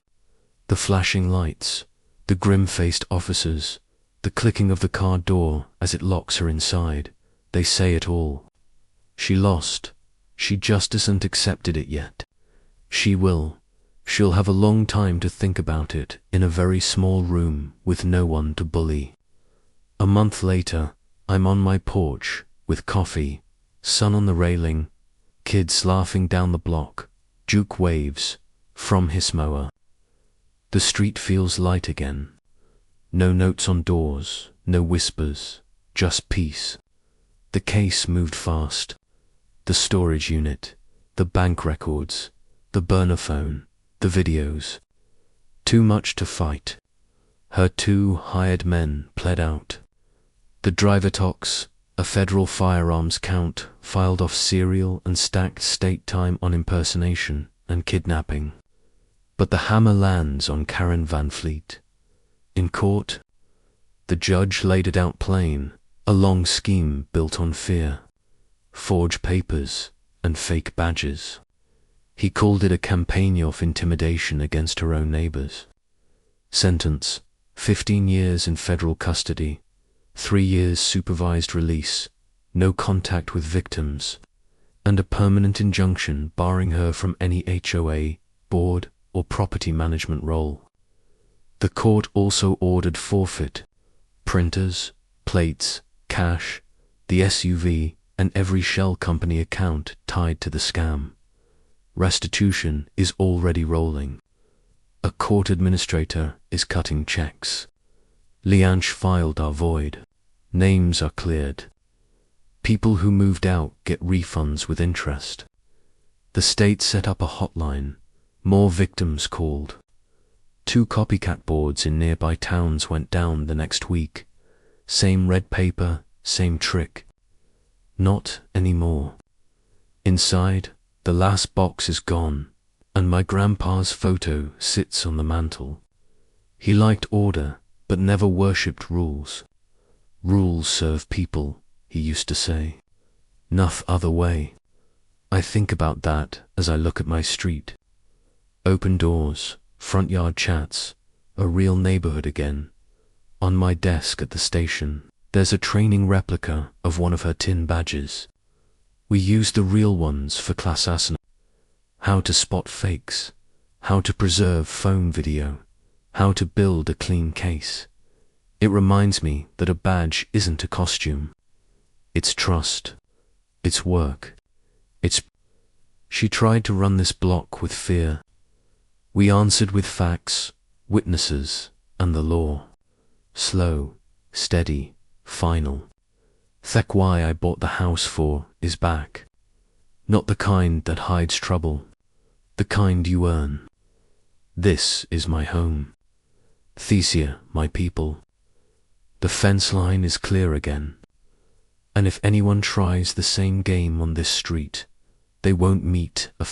The flashing lights, the grim-faced officers, the clicking of the car door as it locks her inside, they say it all. She lost. She just hasn't accepted it yet. She will. She'll have a long time to think about it in a very small room with no one to bully. A month later, I'm on my porch with coffee, sun on the railing, kids laughing down the block, Duke waves from his mower. The street feels light again. No notes on doors, no whispers, just peace. The case moved fast. The storage unit, the bank records, the burner phone, the videos. Too much to fight. Her 2 hired men pled out. The driver talks, a federal firearms count filed off serial and stacked state time on impersonation and kidnapping. But the hammer lands on Karen Van Fleet. In court, the judge laid it out plain, a long scheme built on fear. Forged papers and fake badges. He called it a campaign of intimidation against her own neighbors. Sentence: 15 years in federal custody, 3 years supervised release, no contact with victims, and a permanent injunction barring her from any HOA, board, or property management role. The court also ordered forfeit: printers, plates, cash, the SUV, and every shell company account tied to the scam. Restitution is already rolling. A court administrator is cutting checks. Lianche filed are void. Names are cleared. People who moved out get refunds with interest. The state set up a hotline. More victims called. 2 copycat boards in nearby towns went down the next week. Same red paper, same trick. Not anymore. Inside, the last box is gone, and my grandpa's photo sits on the mantel. He liked order, but never worshipped rules. Rules serve people, he used to say. Noth other way. I think about that as I look at my street. Open doors, front yard chats, a real neighborhood again. On my desk at the station, there's a training replica of one of her tin badges. We use the real ones for class asana. How to spot fakes, how to preserve phone video, how to build a clean case. It reminds me that a badge isn't a costume. It's trust. It's work. She tried to run this block with fear. We answered with facts, witnesses, and the law. Slow, steady, final. That's why I bought the house for is back. Not the kind that hides trouble, the kind you earn. This is my home. Thesia, my people. The fence line is clear again. And if anyone tries the same game on this street, they won't meet a